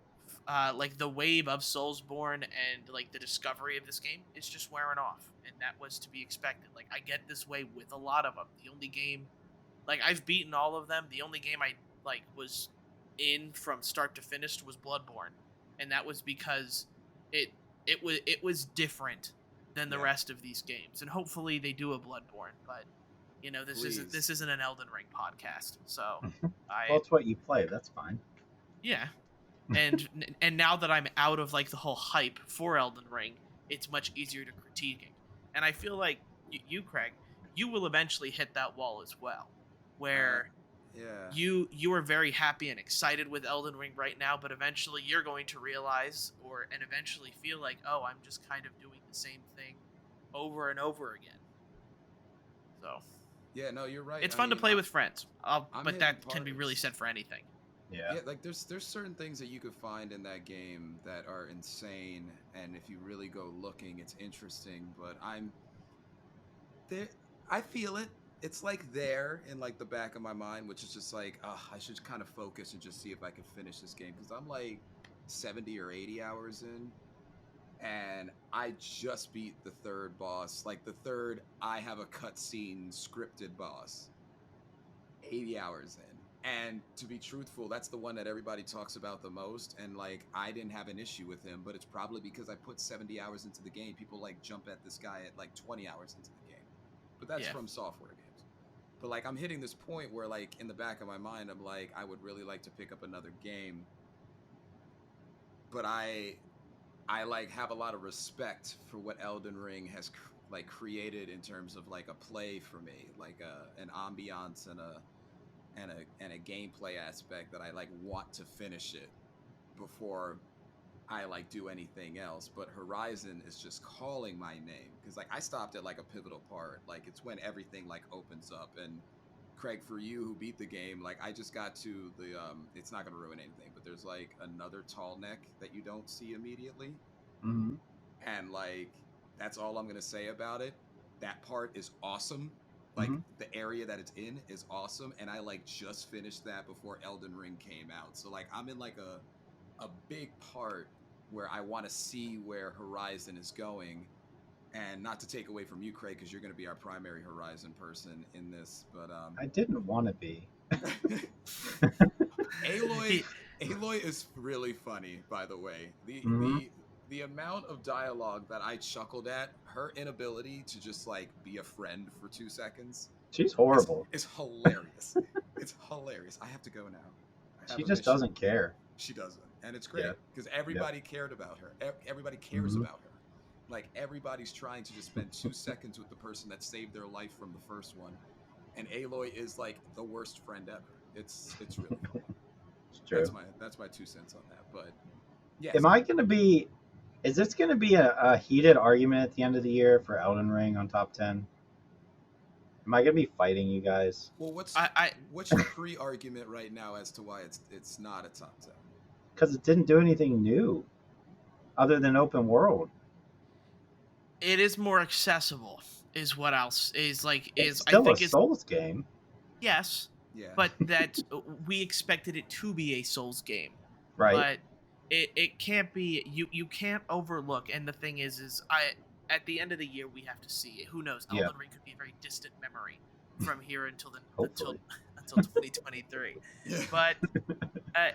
like the wave of Soulsborne and like the discovery of this game is just wearing off, and that was to be expected. Like I get this way with a lot of them. The only game, like I've beaten all of them. The only game I like was in from start to finish was Bloodborne, and that was because it was different than the rest of these games, and hopefully they do a Bloodborne. But this isn't an Elden Ring podcast, so Well, it's what you play. That's fine. yeah. And now that I'm out of like the whole hype for Elden Ring, it's much easier to critiquing. And I feel like you, Craig, you will eventually hit that wall as well, where you are very happy and excited with Elden Ring right now, but eventually you're going to realize and eventually feel like, oh, I'm just kind of doing the same thing over and over again. So yeah, no, you're right. It's fun to play with friends, but that can be really said for anything. Yeah, like there's certain things that you could find in that game that are insane, and if you really go looking, it's interesting. But I'm there. I feel it. It's like there in like the back of my mind, which is just like, I should kind of focus and just see if I can finish this game because I'm like 70 or 80 hours in, and I just beat the third boss. Like the third, I have a cutscene scripted boss. 80 hours in. And to be truthful, that's the one that everybody talks about the most. And like, I didn't have an issue with him, but it's probably because I put 70 hours into the game. People like jump at this guy at like 20 hours into the game. But that's from software games. But like, I'm hitting this point where like in the back of my mind, I'm like, I would really like to pick up another game. But I like have a lot of respect for what Elden Ring has like created in terms of like a play for me, like an ambiance and a gameplay aspect that I like want to finish it before I like do anything else. But Horizon is just calling my name because like I stopped at like a pivotal part. Like it's when everything like opens up. And Craig, for you who beat the game, like I just got to the it's not gonna ruin anything, but there's like another tall neck that you don't see immediately. And like that's all I'm gonna say about it. That part is awesome. Like the area that it's in is awesome, and I like just finished that before Elden Ring came out. So like I'm in like a big part where I want to see where Horizon is going, and not to take away from you, Craig, because you're going to be our primary Horizon person in this. But I didn't want to be. Aloy is really funny, by the way. The amount of dialogue that I chuckled at, her inability to just like be a friend for 2 seconds. She's horrible. It's hilarious. It's hilarious. I have to go now. She just doesn't care. She doesn't. And it's great because everybody cared about her. Everybody cares about her. Like everybody's trying to just spend 2 seconds with the person that saved their life from the first one. And Aloy is like the worst friend ever. It's really funny. It's true. That's my 2 cents on that. But yeah. Is this going to be a heated argument at the end of the year for Elden Ring on top 10? Am I going to be fighting you guys? Well, what's your pre-argument right now as to why it's not a top 10? Because it didn't do anything new. other than open world. It is more accessible, is what else It's is I still a think is Souls game, yes, Yeah. but that we expected it to be a Souls game, right? but it can't be. You can't overlook. And the thing is I at the end of the year we have to see it. Who knows? Yeah, Elden Ring could be a very distant memory from here until hopefully. until 2023. Yeah. But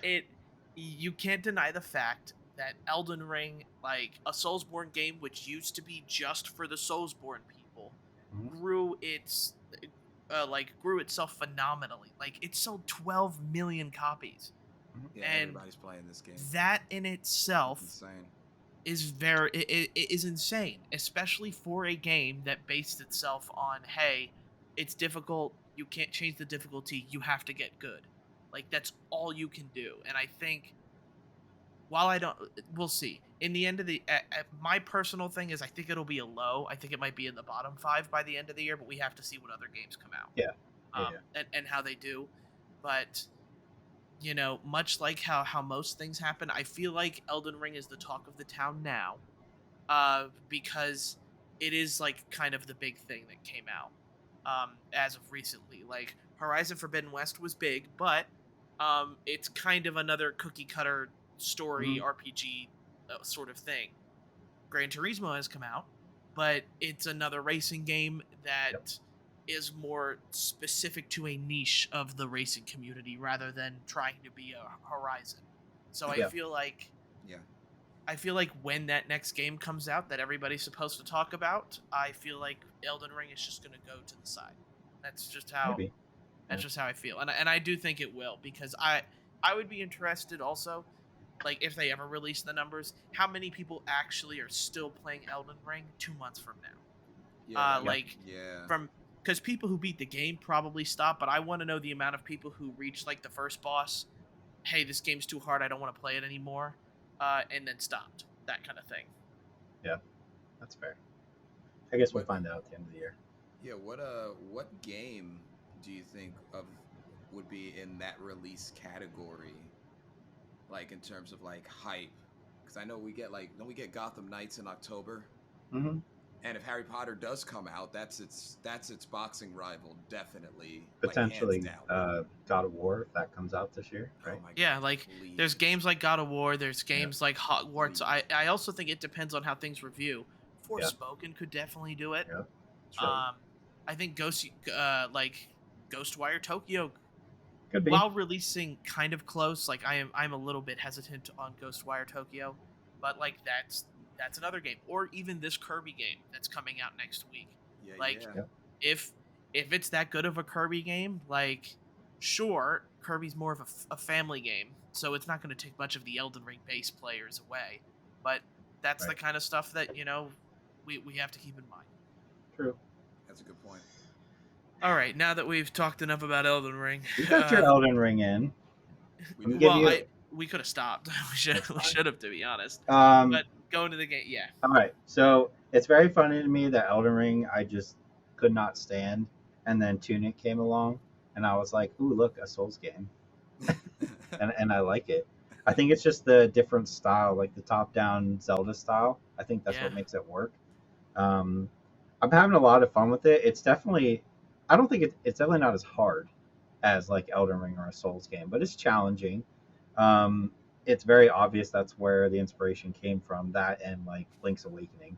it you can't deny the fact that Elden Ring, like a Soulsborne game, which used to be just for the Soulsborne people, Mhm. grew itself phenomenally. Like it sold 12 million copies, Yeah, and everybody's playing this game. that in itself Insane. is it is insane, especially for a game that based itself on, hey, it's difficult, you can't change the difficulty, you have to get good. Like that's all you can do. And I think while I don't, we'll see. In the end of my personal thing is I think it'll be a low. I think it might be in the bottom 5 by the end of the year, but we have to see what other games come out. Yeah. Yeah. And how they do. But much like how most things happen, I feel like Elden Ring is the talk of the town now, because it is like kind of the big thing that came out as of recently. Like Horizon Forbidden West was big, but it's kind of another cookie cutter story RPG sort of thing. Gran Turismo has come out, but it's another racing game that is more specific to a niche of the racing community rather than trying to be a Horizon. So I feel like when that next game comes out that everybody's supposed to talk about, I feel like Elden Ring is just going to go to the side. That's just how Maybe. that's just how I feel. And I do think it will, because I would be interested also, like if they ever release the numbers, how many people actually are still playing Elden Ring 2 months from now. Because people who beat the game probably stop, but I want to know the amount of people who reach like the first boss, hey, this game's too hard, I don't want to play it anymore, and then stopped. That kind of thing. Yeah, that's fair. I guess we'll find out at the end of the year. Yeah, what game do you think would be in that release category? Like in terms of like hype? Because I know we get Gotham Knights in October. Mm-hmm. And if Harry Potter does come out, that's its boxing rival, definitely. Potentially, like, hands down. God of War, if that comes out this year, right? Oh my God, Yeah, like please. there's games like God of War, there's games like Hogwarts. I also think it depends on how things review. Forspoken could definitely do it. Yeah, sure. I think Ghostwire Tokyo, Could be. while releasing kind of close, like I'm a little bit hesitant on Ghostwire Tokyo, but like that's another game. Or even this Kirby game that's coming out next week. If it's that good of a Kirby game, like sure, Kirby's more of a family game, so it's not going to take much of the Elden Ring base players away. But that's the kind of stuff that we have to keep in mind. True. That's a good point. All right, now that we've talked enough about Elden Ring, You got your Elden Ring in. We could have stopped. we should have, to be honest. But going to the game, yeah. All right, so it's very funny to me that Elden Ring I just could not stand, and then Tunic came along, and I was like, "Ooh, look, a Souls game," and I like it. I think it's just the different style, like the top-down Zelda style. I think that's what makes it work. I'm having a lot of fun with it. It's definitely, I don't think it's definitely not as hard as like Elden Ring or a Souls game, but it's challenging. It's very obvious that's where the inspiration came from, that and like Link's Awakening.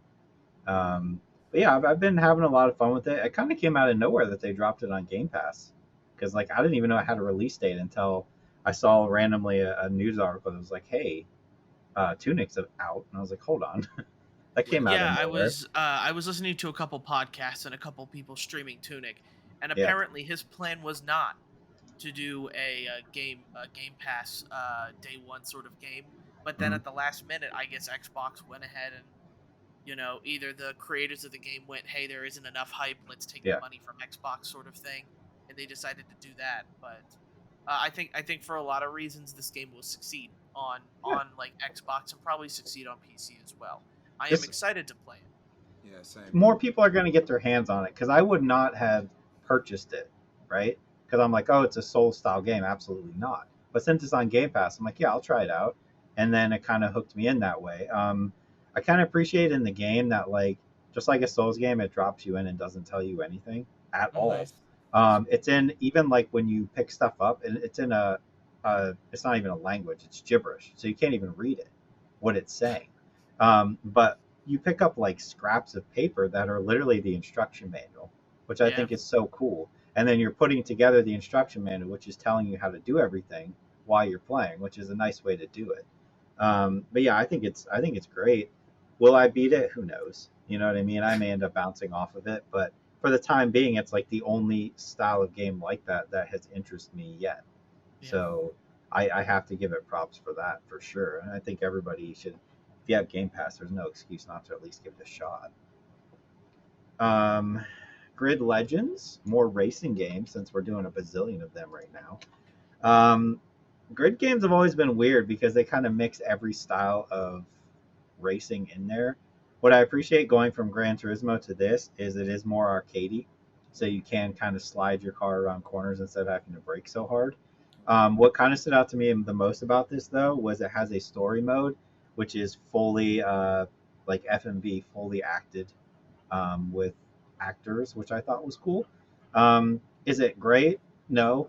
But yeah, I've been having a lot of fun with it. It kind of came out of nowhere that they dropped it on Game Pass, because like I didn't even know it had a release date until I saw randomly a news article that was like, "Hey, Tunic's out," and I was like, "Hold on." That came out. Yeah, of nowhere. I was listening to a couple podcasts and a couple people streaming Tunic, and apparently his plan was not to do a Game Pass day one sort of game, but then at the last minute, I guess Xbox went ahead and either the creators of the game went, hey, there isn't enough hype, let's take the money from Xbox sort of thing, and they decided to do that. But I think for a lot of reasons this game will succeed on like Xbox and probably succeed on PC as well. I am excited to play it. Yeah, same. More people are going to get their hands on it, because I would not have purchased it, right? Because I'm like, oh, it's a Soul style game. Absolutely not. But since it's on Game Pass, I'm like, yeah, I'll try it out. and then it kind of hooked me in that way. I kind of appreciate in the game that like just like a Souls game, it drops you in and doesn't tell you anything at all. Nice. It's in even like when you pick stuff up, and it's in it's not even a language; it's gibberish, so you can't even read it, what it's saying. But you pick up like scraps of paper that are literally the instruction manual, which I Yeah. think is so cool. And then you're putting together the instruction manual, which is telling you how to do everything while you're playing, which is a nice way to do it. But yeah, I think it's great. Will I beat it? Who knows? You know what I mean? I may end up bouncing off of it, but for the time being, it's like the only style of game like that that has interested me yet. Yeah. So I have to give it props for that for sure. And I think everybody should. If you have Game Pass, there's no excuse not to at least give it a shot. Grid Legends, more racing games since we're doing a bazillion of them right now. Grid games have always been weird because they kind of mix every style of racing in there. What I appreciate going from Gran Turismo to this is it is more arcadey, so you can kind of slide your car around corners instead of having to brake so hard. What kind of stood out to me the most about this though was it has a story mode, which is fully like FMV, fully acted with actors, which I thought was cool. Is it great? No,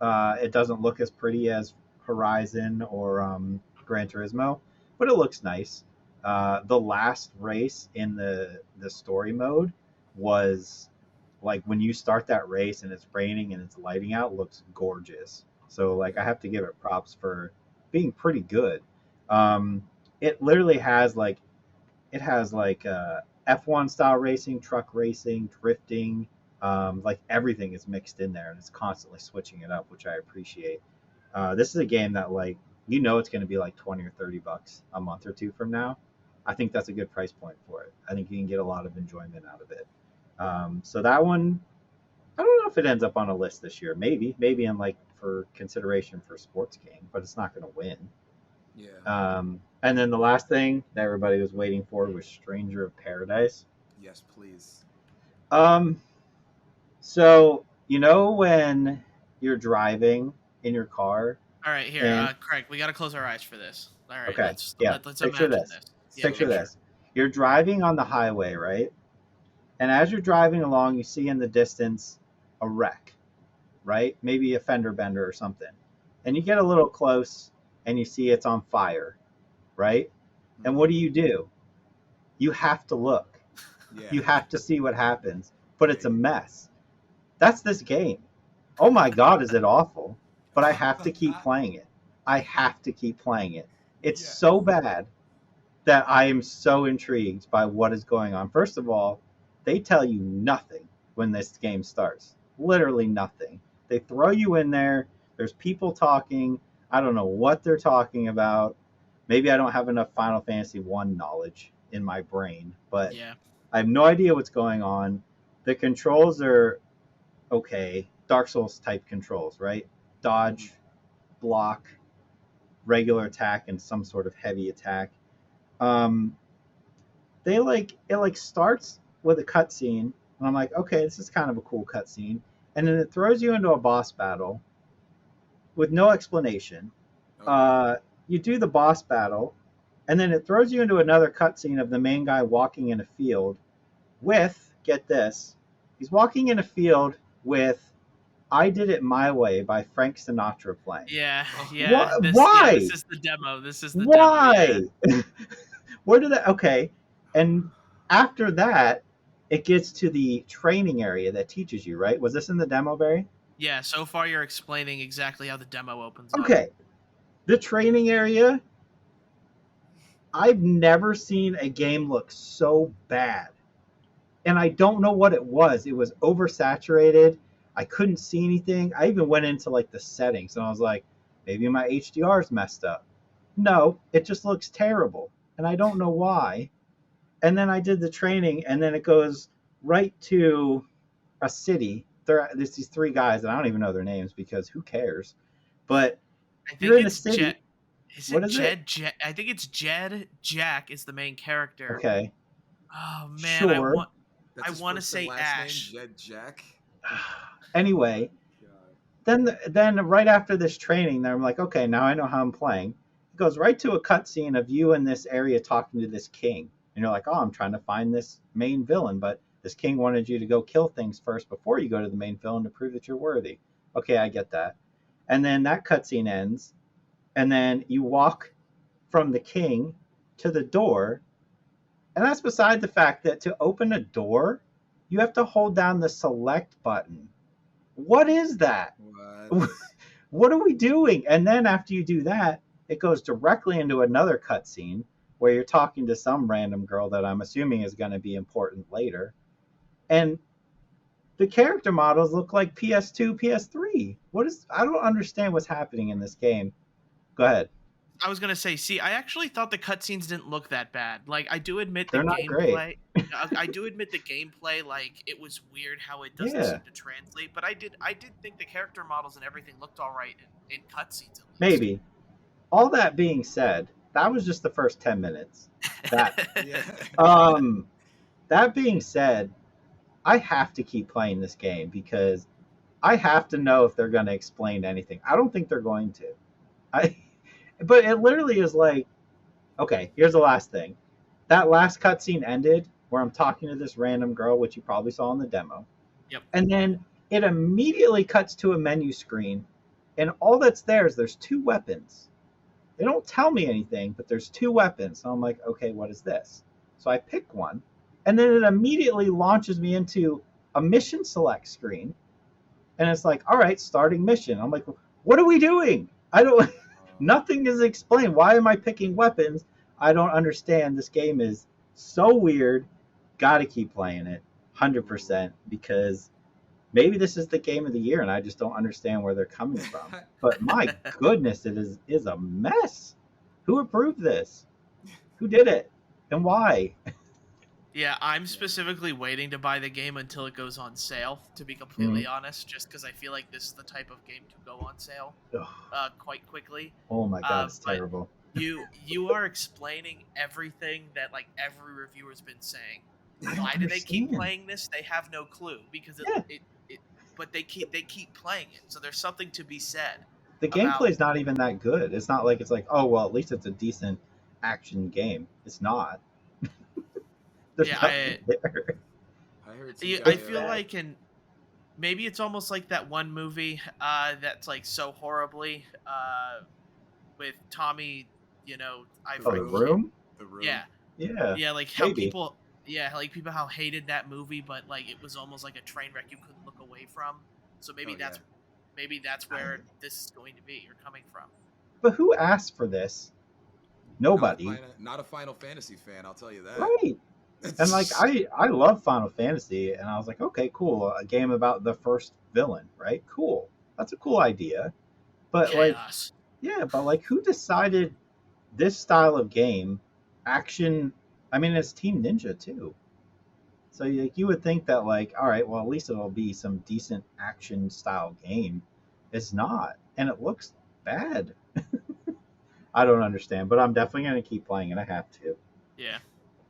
it doesn't look as pretty as Horizon or Gran Turismo, but it looks nice. The last race in the story mode was like when you start that race and it's raining and it's lighting out, looks gorgeous. So like I have to give it props for being pretty good. It literally has like F1 style racing, truck racing, drifting, like everything is mixed in there and it's constantly switching it up, which I appreciate. This is a game that like it's going to be like 20 or 30 bucks a month or two from now. I think that's a good price point for it. I think you can get a lot of enjoyment out of it. So that one, I don't know if it ends up on a list this year. Maybe in like for consideration for sports game, but it's not going to win. Yeah. And then the last thing that everybody was waiting for was Stranger of Paradise. Yes, please. So when you're driving in your car. All right, here, And Craig, we got to close our eyes for this. All right, okay, let's yeah. let's Picture imagine this. this. Yeah, Picture this. You're driving on the highway, right? And as you're driving along, you see in the distance a wreck, right? Maybe a fender bender or something. And you get a little close and you see it's on fire, right? And what do? You have to look. Yeah. You have to see what happens. But it's a mess. That's this game. Oh my God, is it awful? But I have to keep playing it. I have to keep playing it. It's so bad that I am so intrigued by what is going on. First of all, they tell you nothing when this game starts. Literally nothing. They throw you in there. There's people talking. I don't know what they're talking about. Maybe I don't have enough Final Fantasy 1 knowledge in my brain, but Yeah. I have no idea what's going on. The controls are okay. Dark Souls type controls, right? Dodge, block, regular attack, and some sort of heavy attack. It starts with a cutscene, and I'm like, okay, this is kind of a cool cutscene, and then it throws you into a boss battle with no explanation. You do the boss battle, and then it throws you into another cutscene of the main guy walking in a field with, get this, he's walking in a field with I Did It My Way by Frank Sinatra playing. Yeah. Why? Yeah, this is the demo. Why? Demo. Yeah. Where did that? Okay, and after that, it gets to the training area that teaches you. Right? Was this in the demo, Barry? Yeah. So far, you're explaining exactly how the demo opens up. Okay, the training area. I've never seen a game look so bad, and I don't know what it was. It was oversaturated. I couldn't see anything. I even went into like the settings, and I was like, maybe my HDR is messed up. No, it just looks terrible. And I don't know why. And then I did the training, and then it goes right to a city. There's these three guys, and I don't even know their names because who cares? But I think you're in a it's city. What is it? Jed? I think it's Jed. Jack is the main character. Okay. Oh man, Sure. I want to say Ash. Name, Jed Jack. Anyway, then right after this training, I'm like, okay, now I know how I'm playing. It goes right to a cutscene of you in this area talking to this king. And you're like, oh, I'm trying to find this main villain, but this king wanted you to go kill things first before you go to the main villain to prove that you're worthy. Okay, I get that. And then that cutscene ends, and then you walk from the king to the door, and that's beside the fact that to open a door, you have to hold down the select button. What is that? What? What are we doing? And then after you do that, it goes directly into another cutscene where you're talking to some random girl that I'm assuming is going to be important later. And the character models look like PS2, PS3. I don't understand what's happening in this game. Go ahead. I was gonna say, see, I actually thought the cutscenes didn't look that bad. Like, I do admit They're the not gameplay. I do admit the gameplay. Like, it was weird how it doesn't Yeah. seem to translate. But I did think the character models and everything looked all right in cutscenes. At least. Maybe. All that being said, that was just the first 10 minutes. That Yeah. that being said, I have to keep playing this game because I have to know if they're going to explain anything. I don't think they're going to. But it literally is like, okay, here's the last thing. That last cutscene ended where I'm talking to this random girl, which you probably saw in the demo. Yep. And then it immediately cuts to a menu screen, and all that's there is there's 2 weapons. They don't tell me anything, but there's 2 weapons. So I'm like, okay, what is this? So I pick one, and then it immediately launches me into a mission select screen. And it's like, all right, starting mission. I'm like, what are we doing? Nothing is explained. Why am I picking weapons? I don't understand. This game is so weird. Gotta keep playing it 100% because maybe this is the game of the year and I just don't understand where they're coming from. But my goodness, it is a mess. Who approved this? Who did it? And why? Yeah, I'm specifically waiting to buy the game until it goes on sale, to be completely honest, just because I feel like this is the type of game to go on sale quite quickly. Oh my god, it's but terrible. You are explaining everything that like every reviewer's been saying. Why do they keep understand. playing this? They have no clue because but they keep playing it. So there's something to be said. The gameplay is not even that good. It's not like it's like, oh well, at least it's a decent action game. It's not. There's nothing there. I heard I feel like, and maybe it's almost like that one movie that's like so horribly with Tommy, I Oh, The Room? The Room. Yeah, like how maybe. people how hated that movie, but like it was almost like a train wreck you couldn't look away from. So maybe that's where this is going to be. You're coming from. But who asked for this? Nobody. Not a Final Fantasy fan, I'll tell you that. Right. And like I love Final Fantasy, and I was like, okay, cool, a game about the first villain, right? Cool, that's a cool idea. But Chaos. like who decided this style of game, action? I mean, it's Team Ninja too. So you would think that like, all right, well at least it'll be some decent action style game. It's not, and it looks bad. I don't understand, but I'm definitely gonna keep playing it. I have to. Yeah.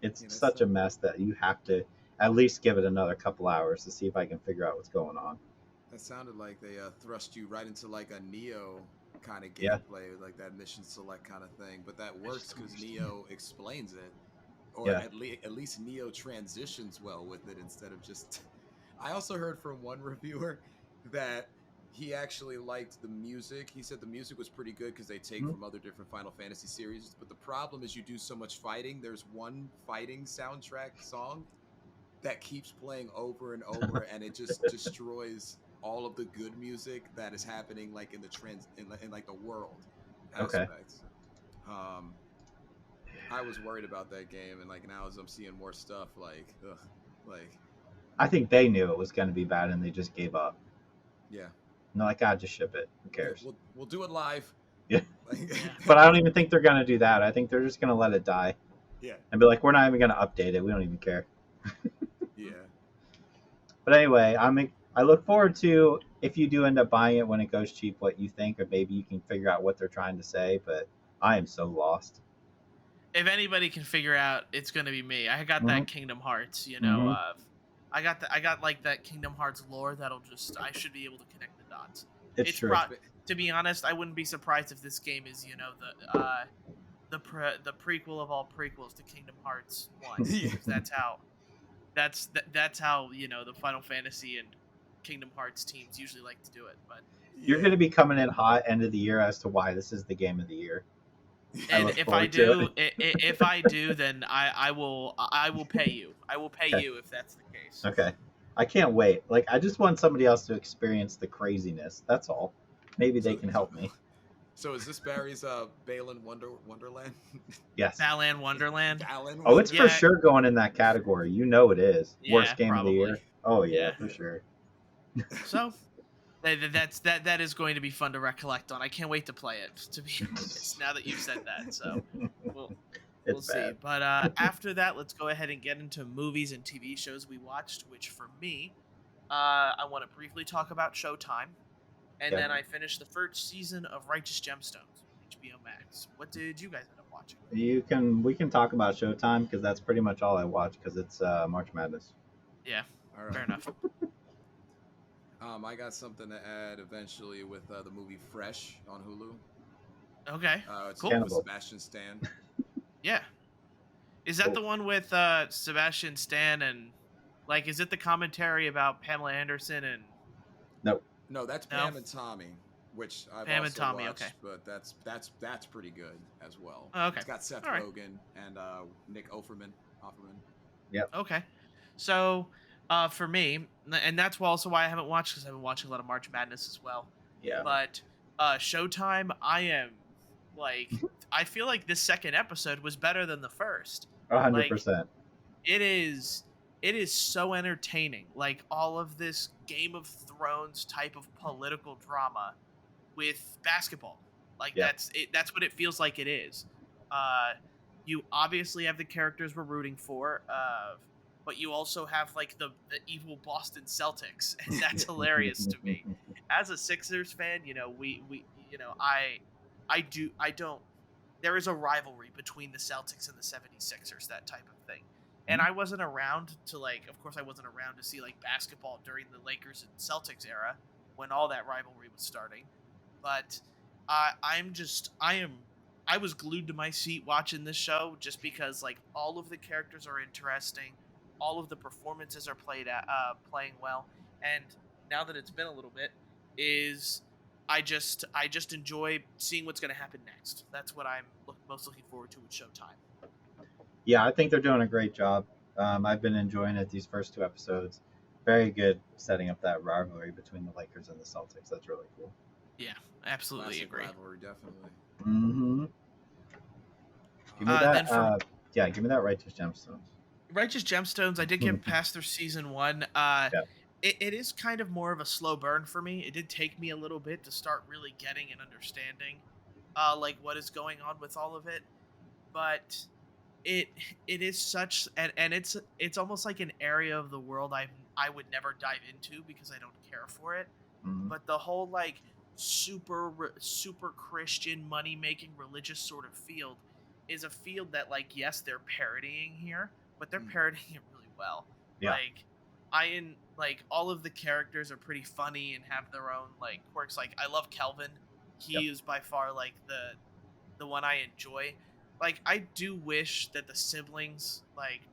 It's such a mess that you have to at least give it another couple hours to see if I can figure out what's going on. That sounded like they thrust you right into like a Neo kind of gameplay, like that mission select kind of thing. But that works because Neo explains it, or at least Neo transitions well with it instead of just. I also heard from one reviewer that he actually liked the music. He said the music was pretty good because they take from other different Final Fantasy series. But the problem is you do so much fighting. There's one fighting soundtrack song that keeps playing over and over, and it just destroys all of the good music that is happening like in the in like the world aspects. I was worried about that game, and like now as I'm seeing more stuff, like I think they knew it was going to be bad, and they just gave up. Yeah. No, like, God, just ship it. Who cares? We'll do it live. Yeah. But I don't even think they're going to do that. I think they're just going to let it die. Yeah. And be like, we're not even going to update it. We don't even care. Yeah. But anyway, I look forward to, if you do end up buying it when it goes cheap, what you think, or maybe you can figure out what they're trying to say. But I am so lost. If anybody can figure out, it's going to be me. I got that Kingdom Hearts, I got like that Kingdom Hearts lore that'll I should be able to connect the dots. It's true. to be honest, I wouldn't be surprised if this game is, the prequel of all prequels to Kingdom Hearts 1, Yeah. because that's how the Final Fantasy and Kingdom Hearts teams usually like to do it. But You're going to be coming in hot end of the year as to why this is the game of the year. I and look if I forward to do, if I do, then I will pay you. I will pay Okay. you if that's the case. Okay. I can't wait. Like, I just want somebody else to experience the craziness. That's all. Maybe they can help me. So is this Barry's Balan Wonderland? Yes. Balan Wonderland. Balan Oh, it's Yeah. for sure going in that category. You know it is. Yeah, Worst game probably. of the year. Oh yeah, Yeah. for sure. So that is going to be fun to recollect on. I can't wait to play it. To be honest, now that you've said that, so we'll It's see. bad. But after that, let's go ahead and get into movies and TV shows we watched. Which for me, I want to briefly talk about Showtime, and Yeah. then I finished the first season of Righteous Gemstones, HBO Max. What did you guys end up watching? We can talk about Showtime because that's pretty much all I watch because it's March Madness. Yeah, All right. fair enough. I got something to add eventually with the movie Fresh on Hulu. Okay, It's Cool. with Cannibal. Sebastian Stan. yeah. Is that Cool. the one with Sebastian Stan and is it the commentary about Pamela Anderson and? No, that's No. Pam and Tommy, which I've Pam and also Tommy, watched, okay. but that's pretty good as well. Oh, okay. It's got Seth All right. Rogen and Nick Offerman. Okay, so for me, and that's also why I haven't watched, because I've been watching a lot of March Madness as well. Yeah. But Showtime, I feel like this second episode was better than the first. 100%. It is so entertaining. Like all of this Game of Thrones type of political drama with basketball. Like Yeah. that's what it feels like it is. You obviously have the characters we're rooting for, but you also have the evil Boston Celtics, and that's hilarious to me. As a Sixers fan, I don't. There is a rivalry between the Celtics and the 76ers, that type of thing. And I wasn't around to of course I wasn't around to see basketball during the Lakers and Celtics era when all that rivalry was starting. But I was glued to my seat watching this show just because all of the characters are interesting, all of the performances are playing well, and now that it's been a little bit, I just enjoy seeing what's going to happen next. That's what I'm most looking forward to with Showtime. Yeah, I think they're doing a great job. I've been enjoying it these first 2 episodes. Very good setting up that rivalry between the Lakers and the Celtics. That's really cool. Yeah, absolutely Classic agree. rivalry, definitely. Mm-hmm. Give me then that. Give me that Righteous Gemstones. Righteous Gemstones, I did get past their season 1. It is kind of more of a slow burn for me. It did take me a little bit to start really getting and understanding what is going on with all of it. But it is such, and it's almost like an area of the world I would never dive into because I don't care for it. Mhm. But the whole super Christian money making religious sort of field is a field that yes, they're parodying here, but they're parodying it really well. Yeah. All of the characters are pretty funny and have their own quirks. I love Kelvin. He is by far the one I enjoy. I do wish that the siblings,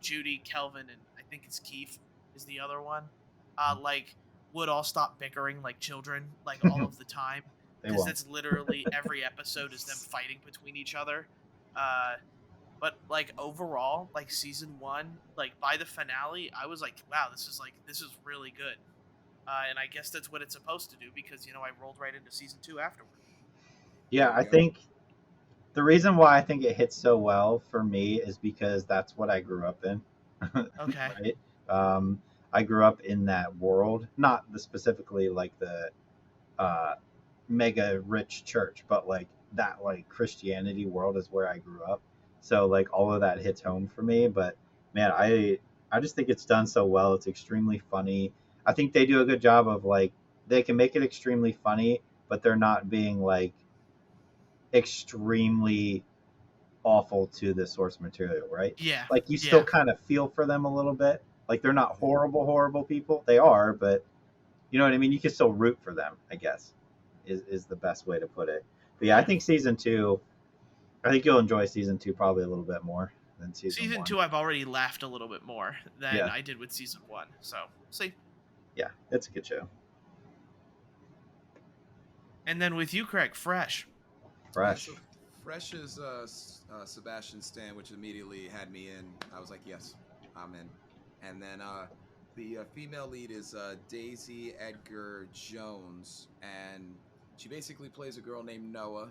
Judy, Kelvin, and I think it's Keith is the other one, would all stop bickering like children, all of the time. They Because won't. that's literally every episode is them fighting between each other. But overall, season 1, by the finale, I was wow, this is really good. And I guess that's what it's supposed to do because I rolled right into season 2 afterward. Yeah, I think the reason why I think it hits so well for me is because that's what I grew up in. Okay. Right? I grew up in that world, not specifically the mega rich church, but that Christianity world is where I grew up. So all of that hits home for me. But man, I just think it's done so well. It's extremely funny. I think they do a good job of they can make it extremely funny, but they're not being extremely awful to the source material, right? Yeah. You still kind of feel for them a little bit. They're not horrible people. They are, but you know what I mean? You can still root for them, I guess. is the best way to put it. But yeah, I think season 2. I think you'll enjoy season 2 probably a little bit more than season Season 1. 2, I've already laughed a little bit more than Yeah. I did with season 1. So, see. Yeah, it's a good show. And then with you, Craig, Fresh. Fresh. So Fresh is Sebastian Stan, which immediately had me in. I was like, yes, I'm in. And then the female lead is Daisy Edgar Jones, and she basically plays a girl named Noah.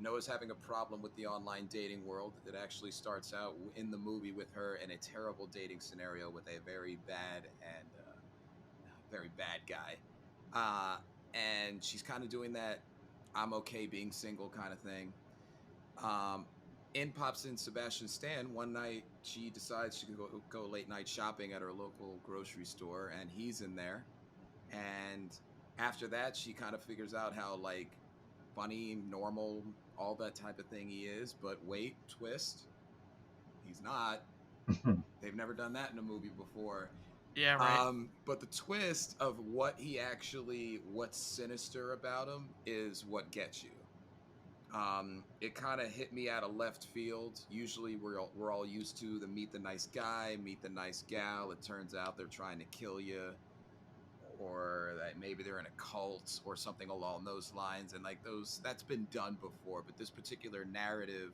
Noah's having a problem with the online dating world. It actually starts out in the movie with her in a terrible dating scenario with a very bad guy. And she's kind of doing that I'm okay being single kind of thing. In pops in Sebastian Stan. One night she decides she can go late night shopping at her local grocery store, and he's in there. And after that, she kind of figures out how like funny, normal, all that type of thing he is. But wait, twist, he's not. They've never done that in a movie before. Yeah, right. But the twist of what's sinister about him is what gets you. It kind of hit me out of left field. Usually we're all used to the meet the nice guy, meet the nice gal. It turns out they're trying to kill you, or that maybe they're in a cult or something along those lines. And like that's been done before. But this particular narrative,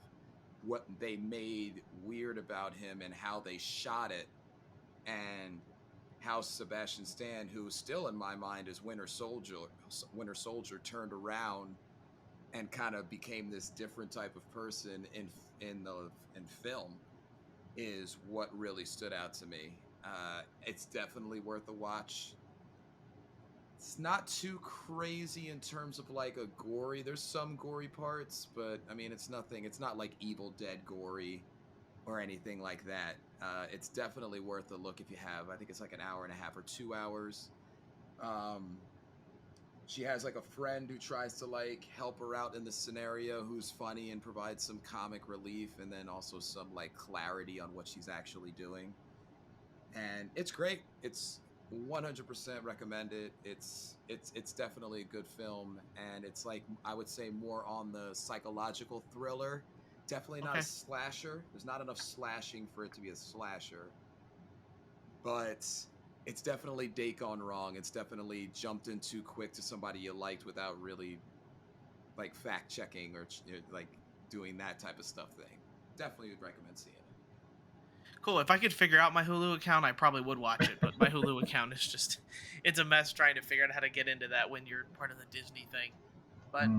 what they made weird about him and how they shot it, and how Sebastian Stan, who still in my mind is Winter Soldier, turned around and kind of became this different type of person in film, is what really stood out to me. It's definitely worth a watch. It's not too crazy in terms of like a gory. There's some gory parts, but I mean, it's not like Evil Dead gory or anything like that. It's definitely worth a look if you have. I think it's like an hour and a half or 2 hours. She has like a friend who tries to like help her out in the scenario, who's funny and provides some comic relief, and then also some like clarity on what she's actually doing. And it's great. It's 100% recommended. It's definitely a good film, and it's like, I would say, more on the psychological thriller. Definitely not a slasher. There's not enough slashing for it to be a slasher. But it's definitely date gone wrong. It's definitely jumped in too quick to somebody you liked without really like fact checking or like doing that type of stuff thing. Definitely would recommend seeing it. Cool. If I could figure out my Hulu account, I probably would watch it. But my Hulu account is it's a mess trying to figure out how to get into that when you're part of the Disney thing. But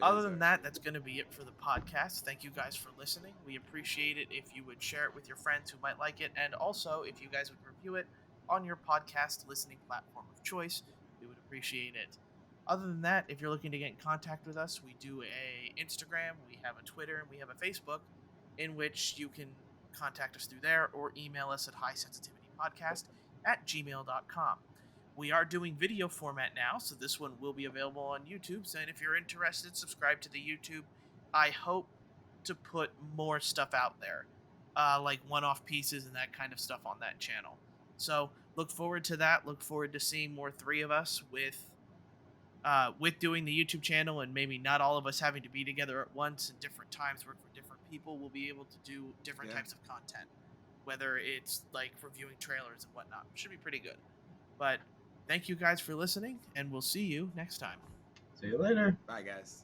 other than that, that's going to be it for the podcast. Thank you guys for listening. We appreciate it if you would share it with your friends who might like it. And also, if you guys would review it on your podcast listening platform of choice, we would appreciate it. Other than that, if you're looking to get in contact with us, we do a Instagram, we have a Twitter, and we have a Facebook, in which you can contact us through there or email us at highsensitivitypodcast@gmail.com. We are doing video format now, so this one will be available on YouTube. So if you're interested, subscribe to the YouTube. I hope to put more stuff out there, like one-off pieces and that kind of stuff on that channel. So look forward to that. Look forward to seeing more three of us with doing the YouTube channel, and maybe not all of us having to be together at once and different times, work for different people. We'll be able to do different types of content, whether it's like reviewing trailers and whatnot. Should be pretty good. But thank you guys for listening, and we'll see you next time. See you later. Bye, guys.